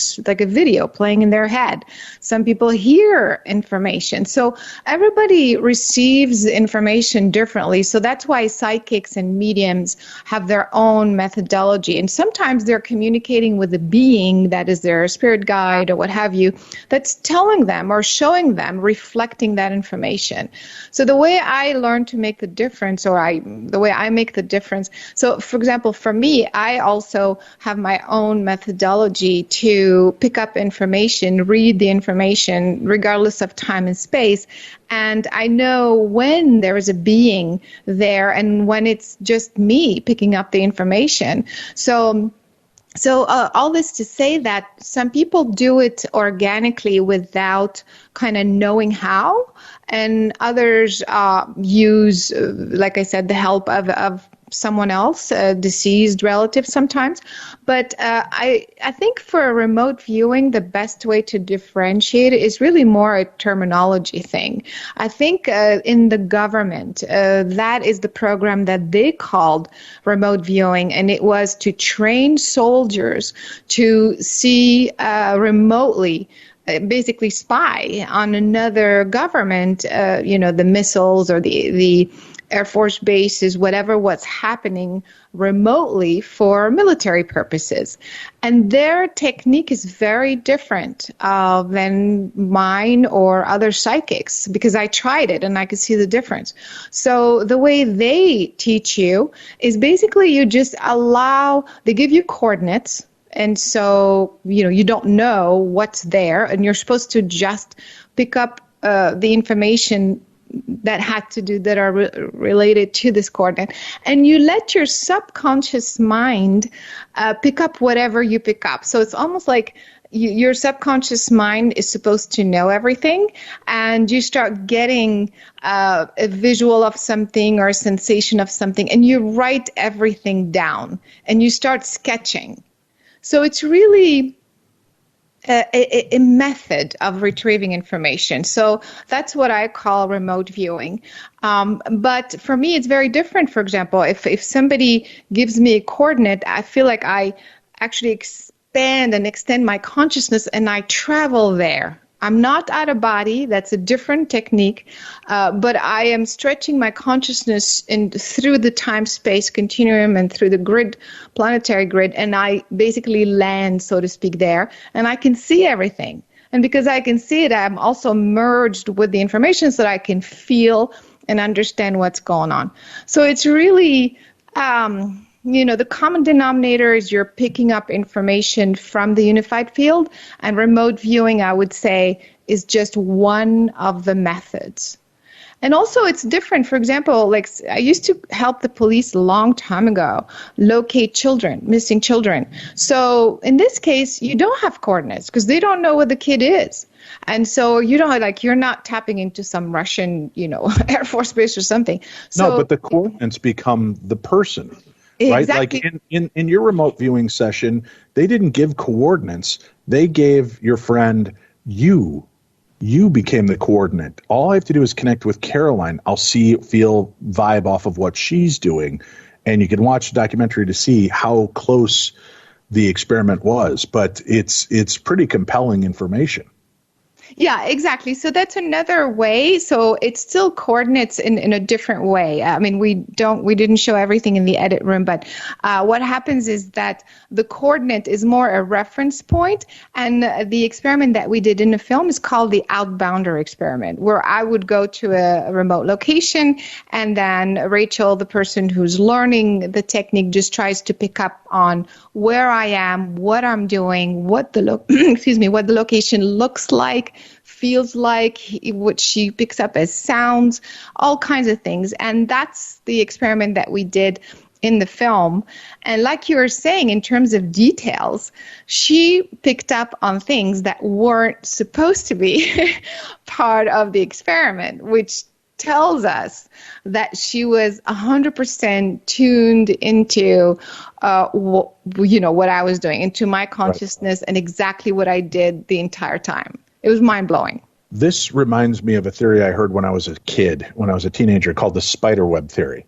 video playing in their head. Some people hear information. So everybody receives information differently. So that's why psychics and mediums have their own methodology. And sometimes they're communicating with a being that is their spirit guide or what have you, that's telling them or showing them, reflecting that information. So the way I learned to make the difference, the way I make the difference. So for example, for me, I also have my own methodology to pick up information, read the information, regardless of time and space. And I know when there is a being there and when it's just me picking up the information. So all this to say that some people do it organically without kind of knowing how, and others use, like I said, the help of someone else, a deceased relative sometimes. But I think for remote viewing, the best way to differentiate it is really more a terminology thing. I think in the government, that is the program that they called remote viewing, and it was to train soldiers to see remotely, basically spy on another government, the missiles or the Air Force bases, whatever what's happening remotely for military purposes. And their technique is very different than mine or other psychics, because I tried it and I could see the difference. So the way they teach you is basically you just they give you coordinates. And so, you don't know what's there, and you're supposed to just pick up the information that are related to this coordinate, and you let your subconscious mind pick up whatever you pick up. So it's almost like your subconscious mind is supposed to know everything, and you start getting a visual of something or a sensation of something, and you write everything down, and you start sketching. So it's really a method of retrieving information. So that's what I call remote viewing. But for me, it's very different. For example, if somebody gives me a coordinate, I feel like I actually expand and extend my consciousness and I travel there. I'm not out of body. That's a different technique. But I am stretching my consciousness through the time-space continuum and through the planetary grid, and I basically land, so to speak, there, and I can see everything. And because I can see it, I'm also merged with the information so that I can feel and understand what's going on. So it's really... the common denominator is you're picking up information from the unified field, and remote viewing, I would say, is just one of the methods. And also it's different. For example, like I used to help the police a long time ago locate missing children. So in this case, you don't have coordinates because they don't know what the kid is. And so you're not tapping into some Russian, Air Force base or something. So, no, but the coordinates become the person. Right? Exactly. Like in your remote viewing session, they didn't give coordinates. They gave your friend you. You became the coordinate. All I have to do is connect with Caroline. I'll feel vibe off of what she's doing. And you can watch the documentary to see how close the experiment was. But it's pretty compelling information. Yeah, exactly. So that's another way. So it's still coordinates in a different way. I mean, we didn't show everything in the edit room, but what happens is that the coordinate is more a reference point, and the experiment that we did in the film is called the Outbounder Experiment, where I would go to a remote location, and then Rachel, the person who's learning the technique, just tries to pick up on where I am, what I'm doing, what the location looks like, feels like, what she picks up as sounds, all kinds of things. And that's the experiment that we did in the film. And like you were saying, in terms of details, she picked up on things that weren't supposed to be part of the experiment, which tells us that she was 100% tuned into, what I was doing, into my consciousness, and exactly what I did the entire time. It was mind-blowing. This reminds me of a theory I heard when I was a kid, when I was a teenager, called the Spiderweb Theory.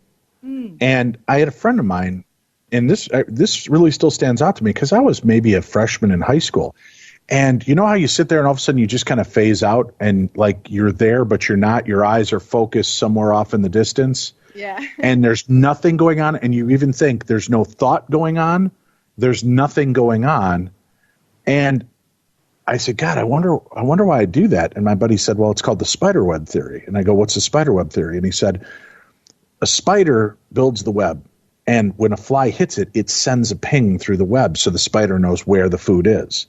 And I had a friend of mine, and this really still stands out to me because I was maybe a freshman in high school. And you know how you sit there and all of a sudden you just kind of phase out and like you're there, but you're not. Your eyes are focused somewhere off in the distance. Yeah. And there's nothing going on. And you even think there's no thought going on. There's nothing going on. And I said, God, I wonder why I do that. And my buddy said, well, it's called the Spiderweb Theory. And I go, what's the Spiderweb Theory? And he said, a spider builds the web. And when a fly hits it, it sends a ping through the web so the spider knows where the food is.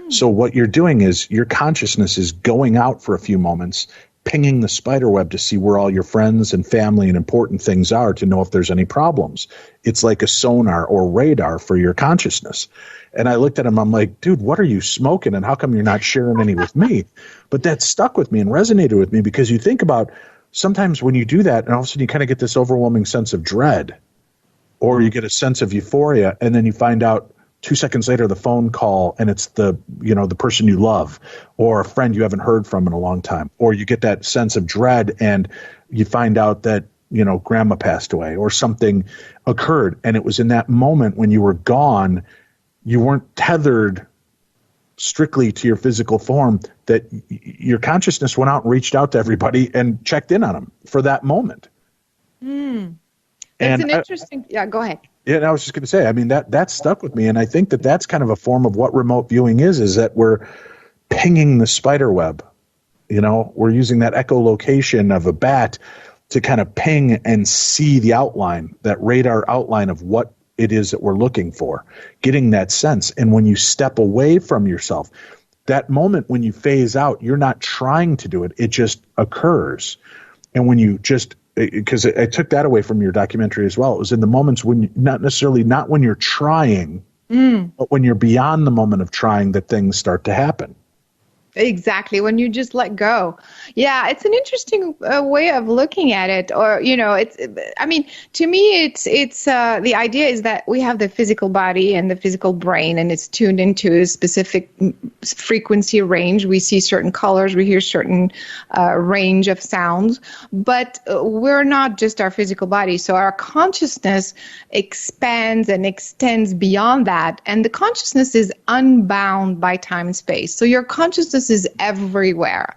So what you're doing is your consciousness is going out for a few moments, pinging the spider web to see where all your friends and family and important things are to know if there's any problems. It's like a sonar or radar for your consciousness. And I looked at him, I'm like, dude, what are you smoking? And how come you're not sharing any with me? But that stuck with me and resonated with me because you think about sometimes when you do that and all of a sudden you kind of get this overwhelming sense of dread or you get a sense of euphoria and then you find out 2 seconds later, the phone call, and it's the person you love or a friend you haven't heard from in a long time. Or you get that sense of dread and you find out that, grandma passed away or something occurred. And it was in that moment when you were gone, you weren't tethered strictly to your physical form, that your consciousness went out and reached out to everybody and checked in on them for that moment. That's an interesting, go ahead. Yeah, and I was just going to say, I mean, that stuck with me. And I think that's kind of a form of what remote viewing is that we're pinging the spider web. We're using that echolocation of a bat to kind of ping and see the outline, that radar outline of what it is that we're looking for, getting that sense. And when you step away from yourself, that moment when you phase out, you're not trying to do it. It just occurs. And when you just, because I took that away from your documentary as well. It was in the moments when not when you're trying, but when you're beyond the moment of trying that things start to happen. Exactly. When you just let go. Yeah, it's an interesting way of looking at it. Or, to me, it's the idea is that we have the physical body and the physical brain, and it's tuned into a specific frequency range. We see certain colors, we hear certain range of sounds, but we're not just our physical body. So our consciousness expands and extends beyond that. And the consciousness is unbound by time and space. So your consciousness is everywhere.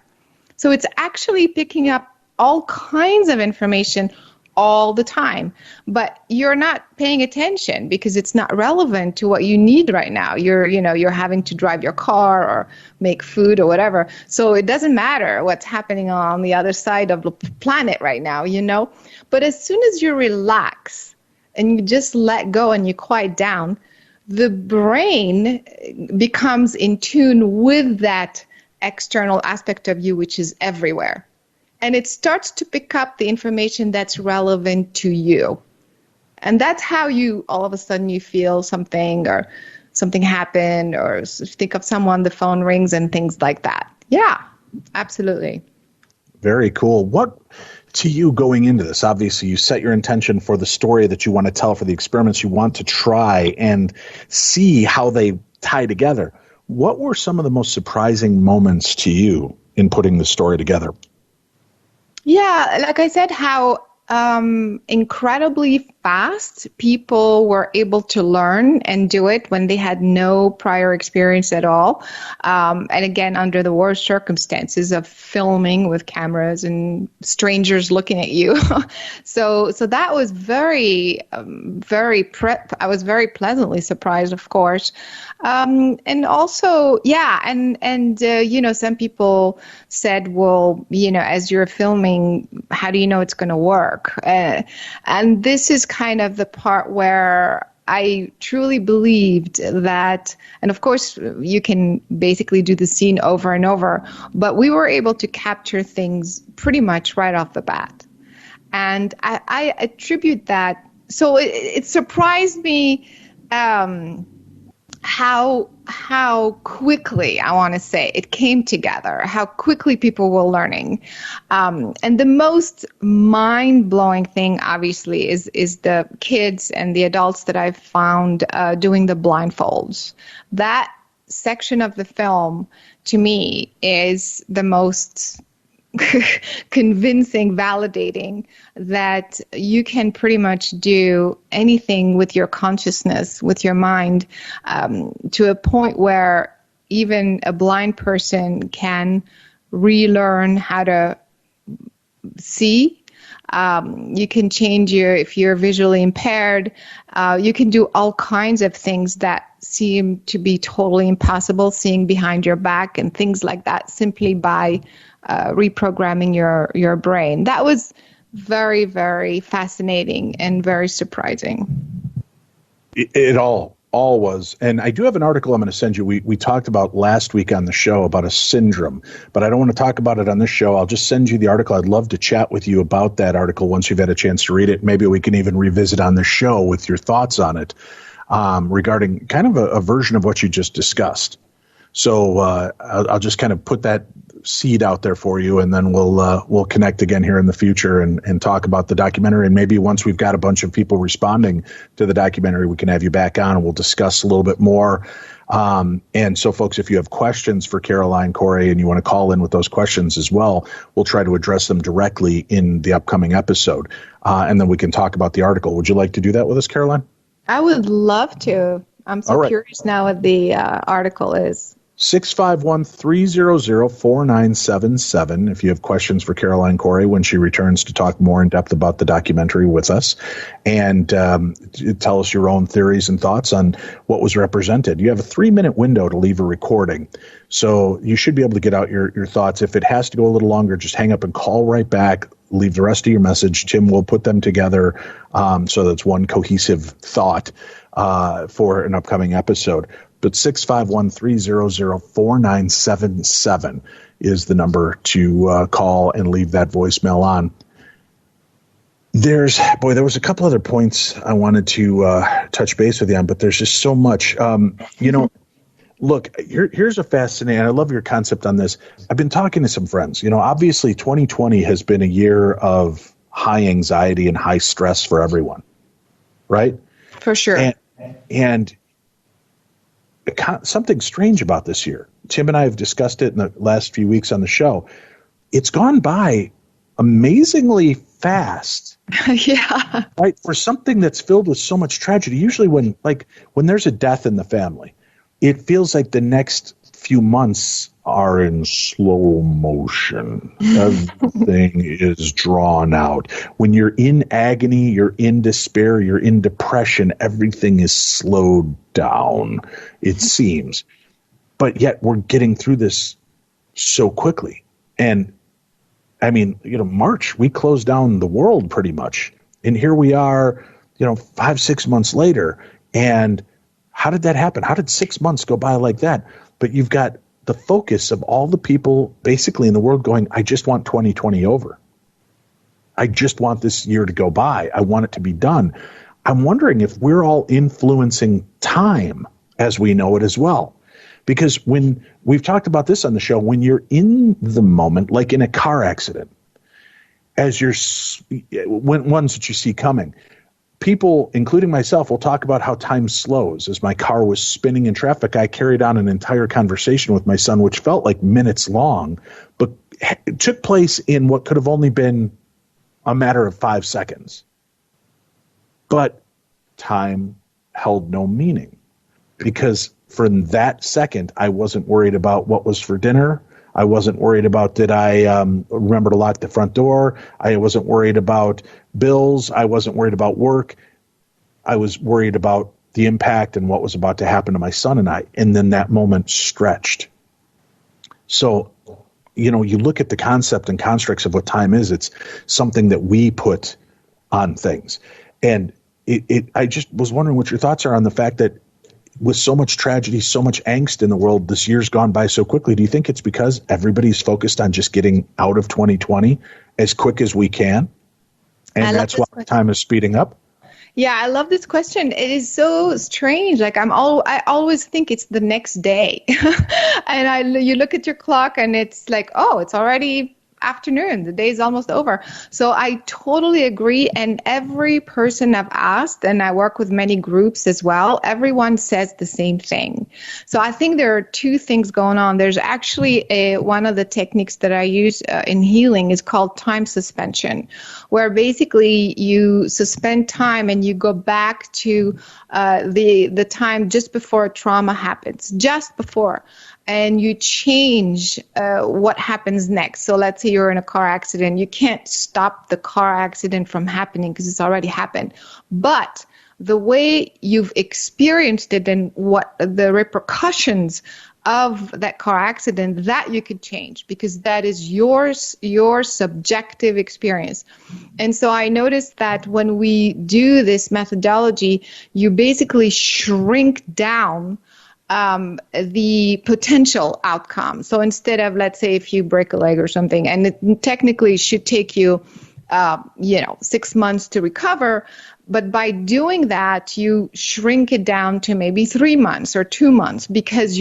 So it's actually picking up all kinds of information all the time, but you're not paying attention because it's not relevant to what you need right now. You're having to drive your car or make food or whatever. So it doesn't matter what's happening on the other side of the planet right now, But as soon as you relax and you just let go and you quiet down, the brain becomes in tune with that external aspect of you, which is everywhere. And it starts to pick up the information that's relevant to you. And that's how all of a sudden you feel something or something happened or think of someone, the phone rings and things like that. Yeah, absolutely. Very cool. What, to you going into this, obviously you set your intention for the story that you want to tell, for the experiments you want to try and see how they tie together. What were some of the most surprising moments to you in putting the story together? Yeah, like I said, how incredibly fast people were able to learn and do it when they had no prior experience at all. And again, under the worst circumstances of filming with cameras and strangers looking at you. So that was I was very pleasantly surprised, of course. And also, some people said, well, as you're filming, how do you know it's going to work? And this is kind of the part where I truly believed that, and of course you can basically do the scene over and over, but we were able to capture things pretty much right off the bat. And I attribute that. So it surprised me how quickly, I want to say, it came together, how quickly people were learning. And the most mind-blowing thing, obviously, is the kids and the adults that I've found doing the blindfolds. That section of the film, to me, is the most convincing, validating that you can pretty much do anything with your consciousness, with your mind, to a point where even a blind person can relearn how to see. You can change if you're visually impaired, you can do all kinds of things that seem to be totally impossible, seeing behind your back and things like that, simply by reprogramming your brain. That was very, very fascinating and very surprising. It all was. And I do have an article I'm going to send you. We talked about last week on the show about a syndrome, but I don't want to talk about it on this show. I'll just send you the article. I'd love to chat with you about that article once you've had a chance to read it. Maybe we can even revisit on the show with your thoughts on it, regarding kind of a version of what you just discussed. So I'll just kind of put that seed out there for you, and then we'll connect again here in the future and talk about the documentary. And maybe once we've got a bunch of people responding to the documentary, we can have you back on and we'll discuss a little bit more. And so, folks, if you have questions for Caroline Cory and you want to call in with those questions as well, we'll try to address them directly in the upcoming episode. And then we can talk about the article. Would you like to do that with us, Caroline? I would love to. I'm so curious now what the article is. 651-300-4977 if you have questions for Caroline Cory when she returns to talk more in depth about the documentary with us, and tell us your own theories and thoughts on what was represented. You have a 3-minute window to leave a recording, so you should be able to get out your thoughts. If it has to go a little longer, just hang up and call right back. Leave the rest of your message. Tim will put them together so that's one cohesive thought for an upcoming episode. But 651-300-4977 is the number to call and leave that voicemail on. There was a couple other points I wanted to touch base with you on, but there's just so much. Look, here's a fascinating, I love your concept on this. I've been talking to some friends. Obviously 2020 has been a year of high anxiety and high stress for everyone, right? For sure. And something strange about this year. Tim and I have discussed it in the last few weeks on the show. It's gone by amazingly fast. Yeah. Right? For something that's filled with so much tragedy. Usually when there's a death in the family, it feels like the next few months are in slow motion. Everything is drawn out. When you're in agony, you're in despair, you're in depression, everything is slowed down, it seems. But yet we're getting through this so quickly. And I mean, March, we closed down the world pretty much. And here we are, 5-6 months later. And how did that happen? How did 6 months go by like that? But you've got the focus of all the people basically in the world going, I just want 2020 over. I just want this year to go by. I want it to be done. I'm wondering if we're all influencing time as we know it as well. Because when we've talked about this on the show, when you're in the moment, like in a car accident, ones that you see coming, people, including myself, will talk about how time slows. As my car was spinning in traffic, I carried on an entire conversation with my son, which felt like minutes long, but it took place in what could have only been a matter of 5 seconds. But time held no meaning, because for that second, I wasn't worried about what was for dinner. I wasn't worried about, did I remember to lock the front door? I wasn't worried about bills. I wasn't worried about work. I was worried about the impact and what was about to happen to my son and I. And then that moment stretched. So, you look at the concept and constructs of what time is. It's something that we put on things. And I just was wondering what your thoughts are on the fact that with so much tragedy, so much angst in the world, this year's gone by so quickly. Do you think it's because everybody's focused on just getting out of 2020 as quick as we can? And that's why time is speeding up? Yeah, I love this question. It is so strange. Like I always think it's the next day. And you look at your clock and it's like, oh, it's already afternoon. The day is almost over. So I totally agree. And every person I've asked, and I work with many groups as well, everyone says the same thing. So I think there are two things going on. There's actually one of the techniques that I use in healing is called time suspension, where basically you suspend time and you go back to the time just before trauma happens, just before. And you change what happens next. So let's say you're in a car accident. You can't stop the car accident from happening because it's already happened. But the way you've experienced it and what the repercussions of that car accident, that you could change because that is your subjective experience. And so I noticed that when we do this methodology, you basically shrink down the potential outcome. So instead of, let's say, if you break a leg or something, and it technically should take you, 6 months to recover, but by doing that, you shrink it down to maybe 3 months or 2 months because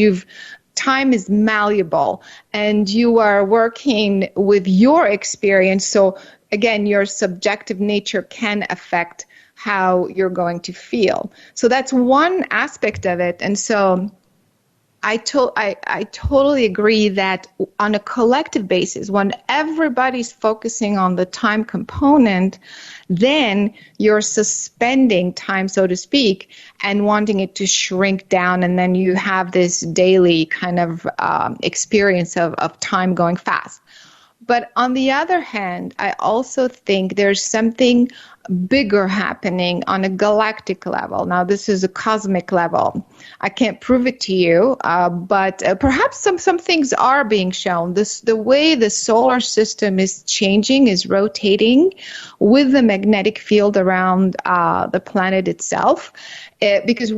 time is malleable and you are working with your experience. So again, your subjective nature can affect how you're going to feel. So that's one aspect of it. And so I totally agree that on a collective basis, when everybody's focusing on the time component, then you're suspending time, so to speak, and wanting it to shrink down. And then you have this daily kind of experience of time going fast. But on the other hand, I also think there's something bigger happening on a galactic level. Now, this is a cosmic level. I can't prove it to you, but perhaps some things are being shown. The way the solar system is changing, is rotating with the magnetic field around the planet itself. Because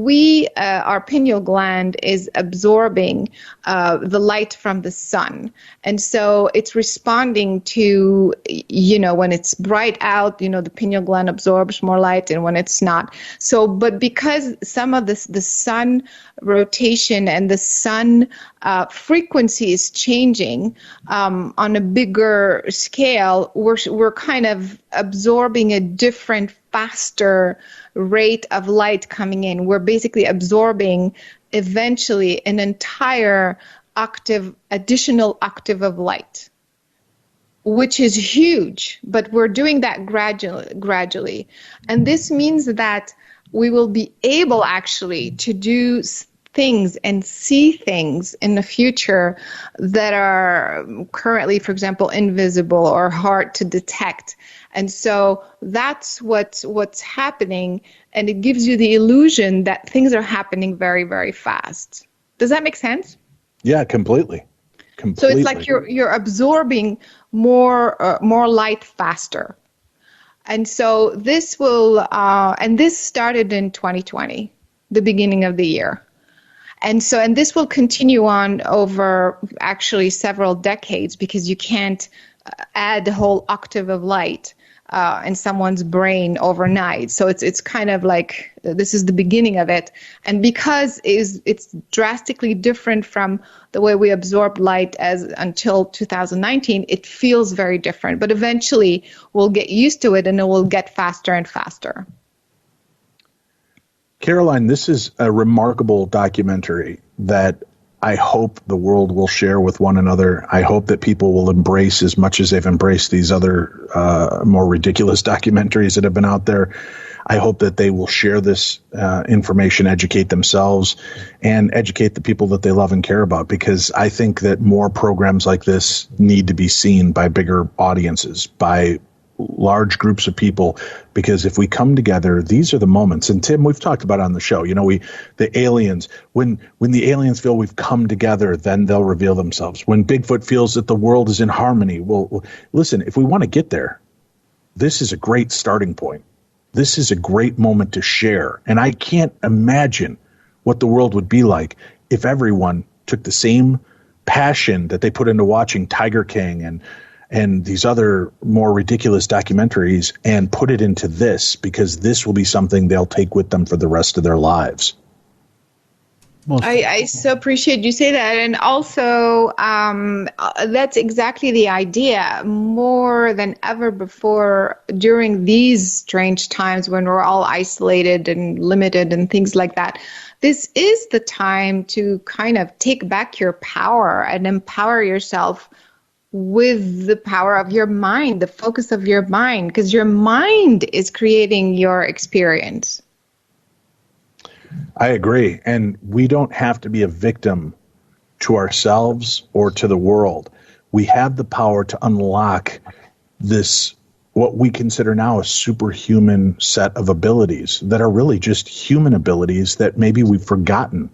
our pineal gland is absorbing the light from the sun. And so it's responding to, when it's bright out, the pineal gland absorbs more light, and when it's not. So, but because some of the sun rotation and the sun frequency is changing on a bigger scale, we're kind of absorbing a different, faster rate of light coming in. We're basically absorbing eventually an entire additional octave of light, which is huge, but we're doing that gradually. And this means that we will be able actually to do things and see things in the future that are currently, for example, invisible or hard to detect. And so that's what's happening, and it gives you the illusion that things are happening very, very fast. Does that make sense? Yeah, completely. So it's like you're absorbing more light faster. And so this will, and this started in 2020, the beginning of the year. And this will continue on over actually several decades, because you can't add the whole octave of light in someone's brain overnight. So it's kind of like this is the beginning of it. And because it's drastically different from the way we absorbed light until 2019, it feels very different. But eventually we'll get used to it, and it will get faster and faster. Caroline, this is a remarkable documentary that I hope the world will share with one another. I hope that people will embrace as much as they've embraced these other more ridiculous documentaries that have been out there. I hope that they will share this information, educate themselves, and educate the people that they love and care about, because I think that more programs like this need to be seen by bigger audiences, by large groups of people, because if we come together, these are the moments. And Tim, we've talked about on the show, the aliens, when the aliens feel we've come together, then they'll reveal themselves. When Bigfoot feels that the world is in harmony, well, listen, if we want to get there, this is a great starting point. this is a great moment to share. And I can't imagine what the world would be like if everyone took the same passion that they put into watching Tiger King and these other more ridiculous documentaries and put it into this, because this will be something they'll take with them for the rest of their lives. I so appreciate you say that. And also, that's exactly the idea. More than ever before, during these strange times when we're all isolated and limited and things like that, this is the time to kind of take back your power and empower yourself with the power of your mind, the focus of your mind, because your mind is creating your experience. I agree. And we don't have to be a victim to ourselves or to the world. We have the power to unlock this, what we consider now a superhuman set of abilities that are really just human abilities that maybe we've forgotten.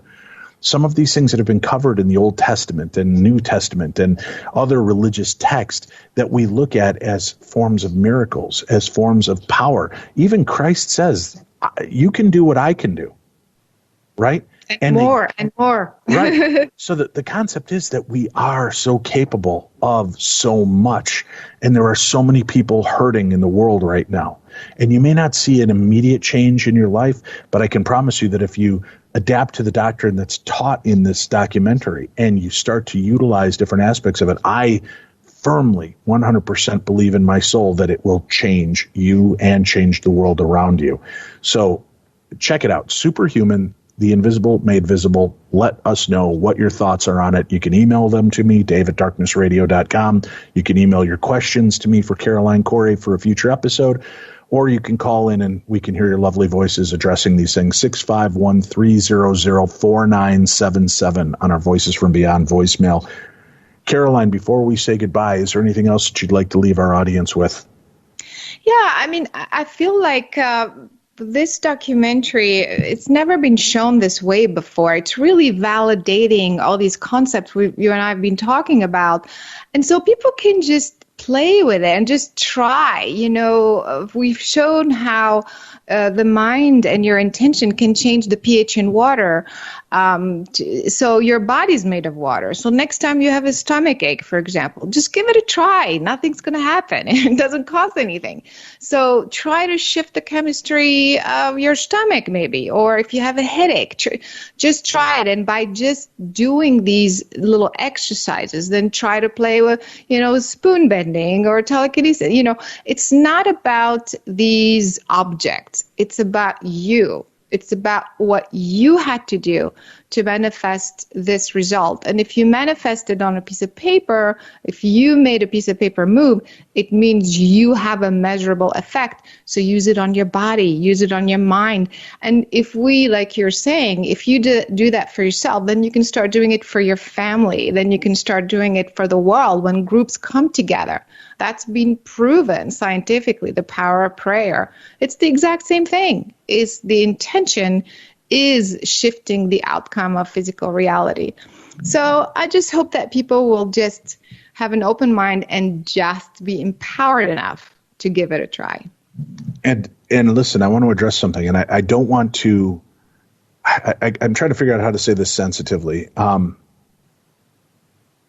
Some of these things that have been covered in the Old Testament and New Testament and other religious texts that we look at as forms of miracles, as forms of power. Even Christ says, you can do what I can do. Right? And more. Right. So the concept is that we are so capable of so much. And there are so many people hurting in the world right now. And you may not see an immediate change in your life, but I can promise you that if you adapt to the doctrine that's taught in this documentary and you start to utilize different aspects of it, I firmly 100% believe in my soul that it will change you and change the world around you. So check it out. Superhuman, The Invisible Made Visible. Let us know what your thoughts are on it. You can email them to me, dave@darknessradio.com. You can email your questions to me for Caroline Cory for a future episode, or you can call in and we can hear your lovely voices addressing these things, 651-300-4977 on our Voices from Beyond voicemail. Caroline, before we say goodbye, is there anything else that you'd like to leave our audience with? Yeah, I mean, I feel like this documentary, it's never been shown this way before. It's really validating all these concepts you and I have been talking about. And so people can just play with it and just try. You know, we've shown how the mind and your intention can change the pH in water. So your body's made of water. So next time you have a stomach ache, for example, just give it a try. Nothing's going to happen. It doesn't cost anything. So try to shift the chemistry of your stomach maybe. Or if you have a headache, just try it. And by just doing these little exercises, then try to play with, spoon bending or telekinesis. It's not about these objects. It's about you. It's about what you had to do to manifest this result. And if you manifest it on a piece of paper, if you made a piece of paper move, it means you have a measurable effect. So use it on your body, use it on your mind. And if we, like you're saying, if you do that for yourself, then you can start doing it for your family. Then you can start doing it for the world when groups come together. That's been proven scientifically, the power of prayer. It's the exact same thing. Is the intention is shifting the outcome of physical reality. So I just hope that people will just have an open mind and just be empowered enough to give it a try. And listen, I want to address something, and I don't want to. I'm trying to figure out how to say this sensitively.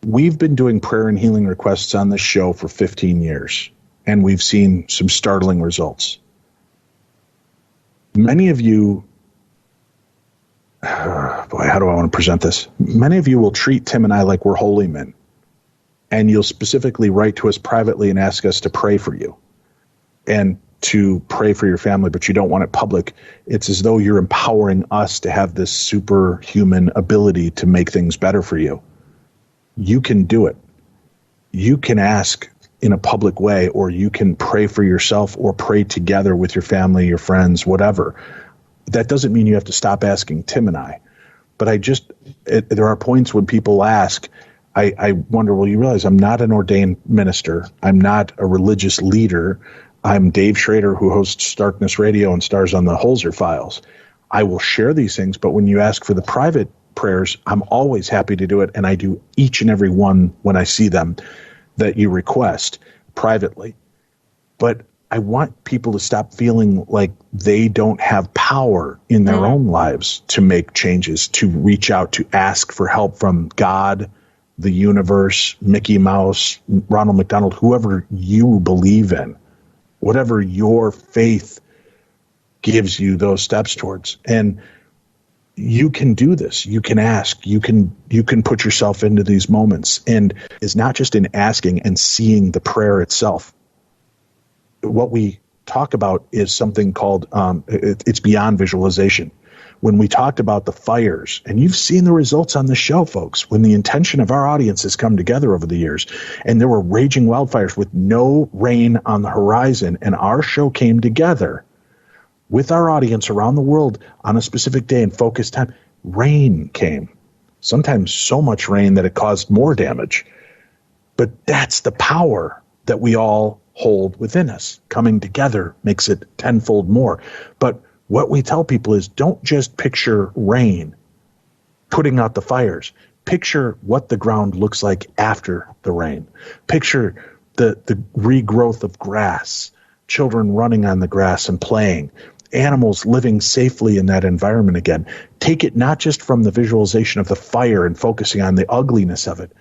We've been doing prayer and healing requests on this show for 15 years, and we've seen some startling results. Many of you, how do I want to present this? Many of you will treat Tim and I like we're holy men, and you'll specifically write to us privately and ask us to pray for you and to pray for your family, but you don't want it public. It's as though you're empowering us to have this superhuman ability to make things better for you. You can do it. You can ask in a public way, or you can pray for yourself or pray together with your family, your friends, whatever. That doesn't mean you have to stop asking Tim and I. But there are points when people ask, I wonder, well, you realize I'm not an ordained minister. I'm not a religious leader. I'm Dave Schrader, who hosts Darkness Radio and stars on the Holzer Files. I will share these things, but when you ask for the private prayers, I'm always happy to do it, and I do each and every one when I see them that you request privately. But I want people to stop feeling like they don't have power in their own lives to make changes, to reach out, to ask for help from God, the universe, Mickey Mouse, Ronald McDonald, whoever you believe in, whatever your faith gives you those steps towards. And you can do this. You can ask. You can put yourself into these moments. And it's not just in asking and seeing the prayer itself. What we talk about is something called, it's beyond visualization. When we talked about the fires, and you've seen the results on the show, folks, when the intention of our audience has come together over the years, and there were raging wildfires with no rain on the horizon, and our show came together with our audience around the world on a specific day and focused time, rain came. Sometimes so much rain that it caused more damage. But that's the power that we all hold within us. Coming together makes it tenfold more. But what we tell people is don't just picture rain putting out the fires. Picture what the ground looks like after the rain. Picture the regrowth of grass, children running on the grass and playing, animals living safely in that environment again. Take it not just from the visualization of the fire and focusing on the ugliness of it.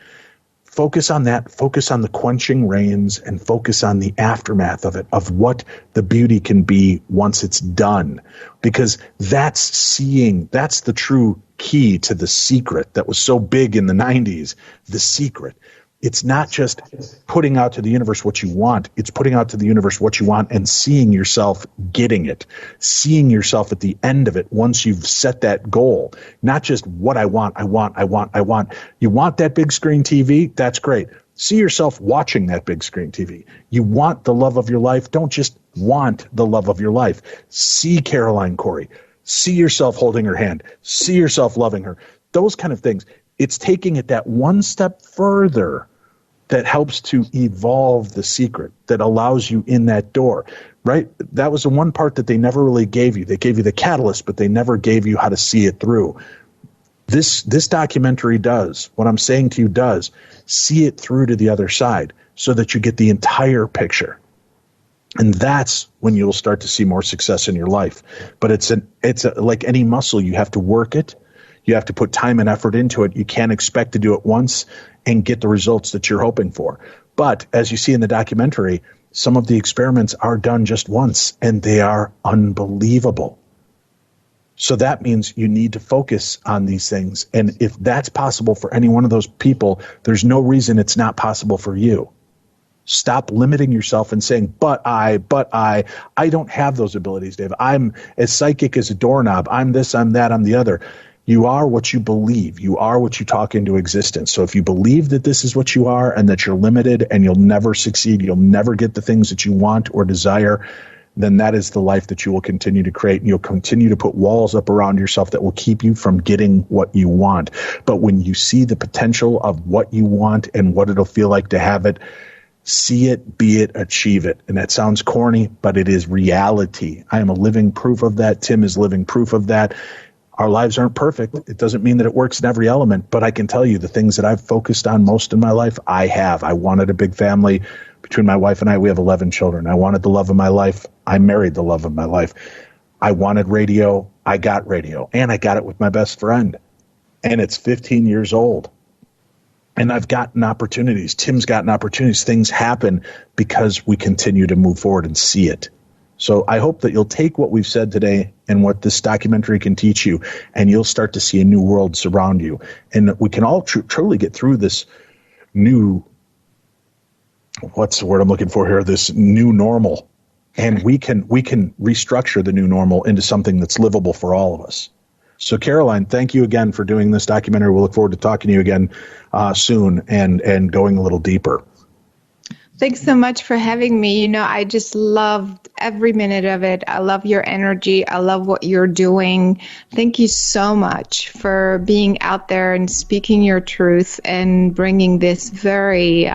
Focus on that, focus on the quenching rains, and focus on the aftermath of it, of what the beauty can be once it's done. Because that's the true key to the secret that was so big in the 90s, the secret. It's not just putting out to the universe what you want. It's putting out to the universe what you want and seeing yourself getting it, seeing yourself at the end of it once you've set that goal. Not just what I want. You want that big screen TV? That's great. See yourself watching that big screen TV. You want the love of your life? Don't just want the love of your life. See Caroline Cory. See yourself holding her hand. See yourself loving her. Those kind of things. It's taking it that one step further that helps to evolve the secret, that allows you in that door, right? That was the one part that they never really gave you. They gave you the catalyst, but they never gave you how to see it through. This documentary does, what I'm saying to you does, see it through to the other side so that you get the entire picture. And that's when you'll start to see more success in your life. But it's like any muscle, you have to work it. You have to put time and effort into it. You can't expect to do it once and get the results that you're hoping for. But as you see in the documentary, some of the experiments are done just once, and they are unbelievable. So that means you need to focus on these things. And if that's possible for any one of those people, there's no reason it's not possible for you. Stop limiting yourself and saying, but I don't have those abilities, Dave. I'm as psychic as a doorknob. I'm this, I'm that, I'm the other. You are what you believe. You are what you talk into existence. So if you believe that this is what you are and that you're limited and you'll never succeed, you'll never get the things that you want or desire, then that is the life that you will continue to create. And you'll continue to put walls up around yourself that will keep you from getting what you want. But when you see the potential of what you want and what it'll feel like to have it, see it, be it, achieve it. And that sounds corny, but it is reality. I am a living proof of that. Tim is living proof of that. Our lives aren't perfect. It doesn't mean that it works in every element, but I can tell you the things that I've focused on most in my life, I have. I wanted a big family. Between my wife and I, we have 11 children. I wanted the love of my life. I married the love of my life. I wanted radio. I got radio. And I got it with my best friend. And it's 15 years old. And I've gotten opportunities. Tim's gotten opportunities. Things happen because we continue to move forward and see it. So I hope that you'll take what we've said today and what this documentary can teach you, and you'll start to see a new world surround you. And we can all truly get through this new, what's the word I'm looking for here, this new normal. And we can restructure the new normal into something that's livable for all of us. So Caroline, thank you again for doing this documentary. We'll look forward to talking to you again soon and going a little deeper. Thanks so much for having me. You know, I just loved every minute of it. I love your energy. I love what you're doing. Thank you so much for being out there and speaking your truth and bringing this very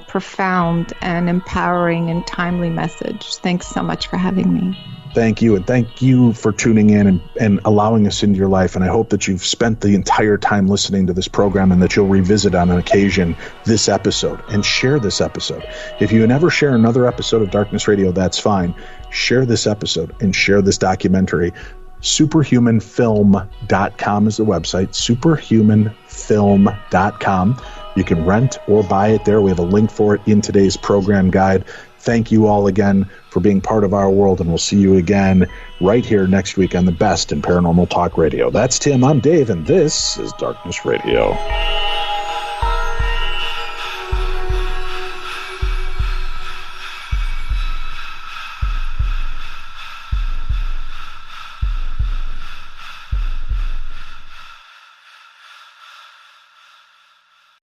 profound and empowering and timely message. Thanks so much for having me. thank you. And thank you for tuning in and allowing us into your life. And I hope that you've spent the entire time listening to this program and that you'll revisit on an occasion this episode and share this episode. If you never share another episode of Darkness Radio, that's fine. Share this episode and share this documentary. Superhumanfilm.com is the website, superhumanfilm.com. You can rent or buy it there. We have a link for it in today's program guide. Thank you all again for being part of our world, and we'll see you again right here next week on the best in paranormal talk radio. That's Tim, I'm Dave, and this is Darkness Radio.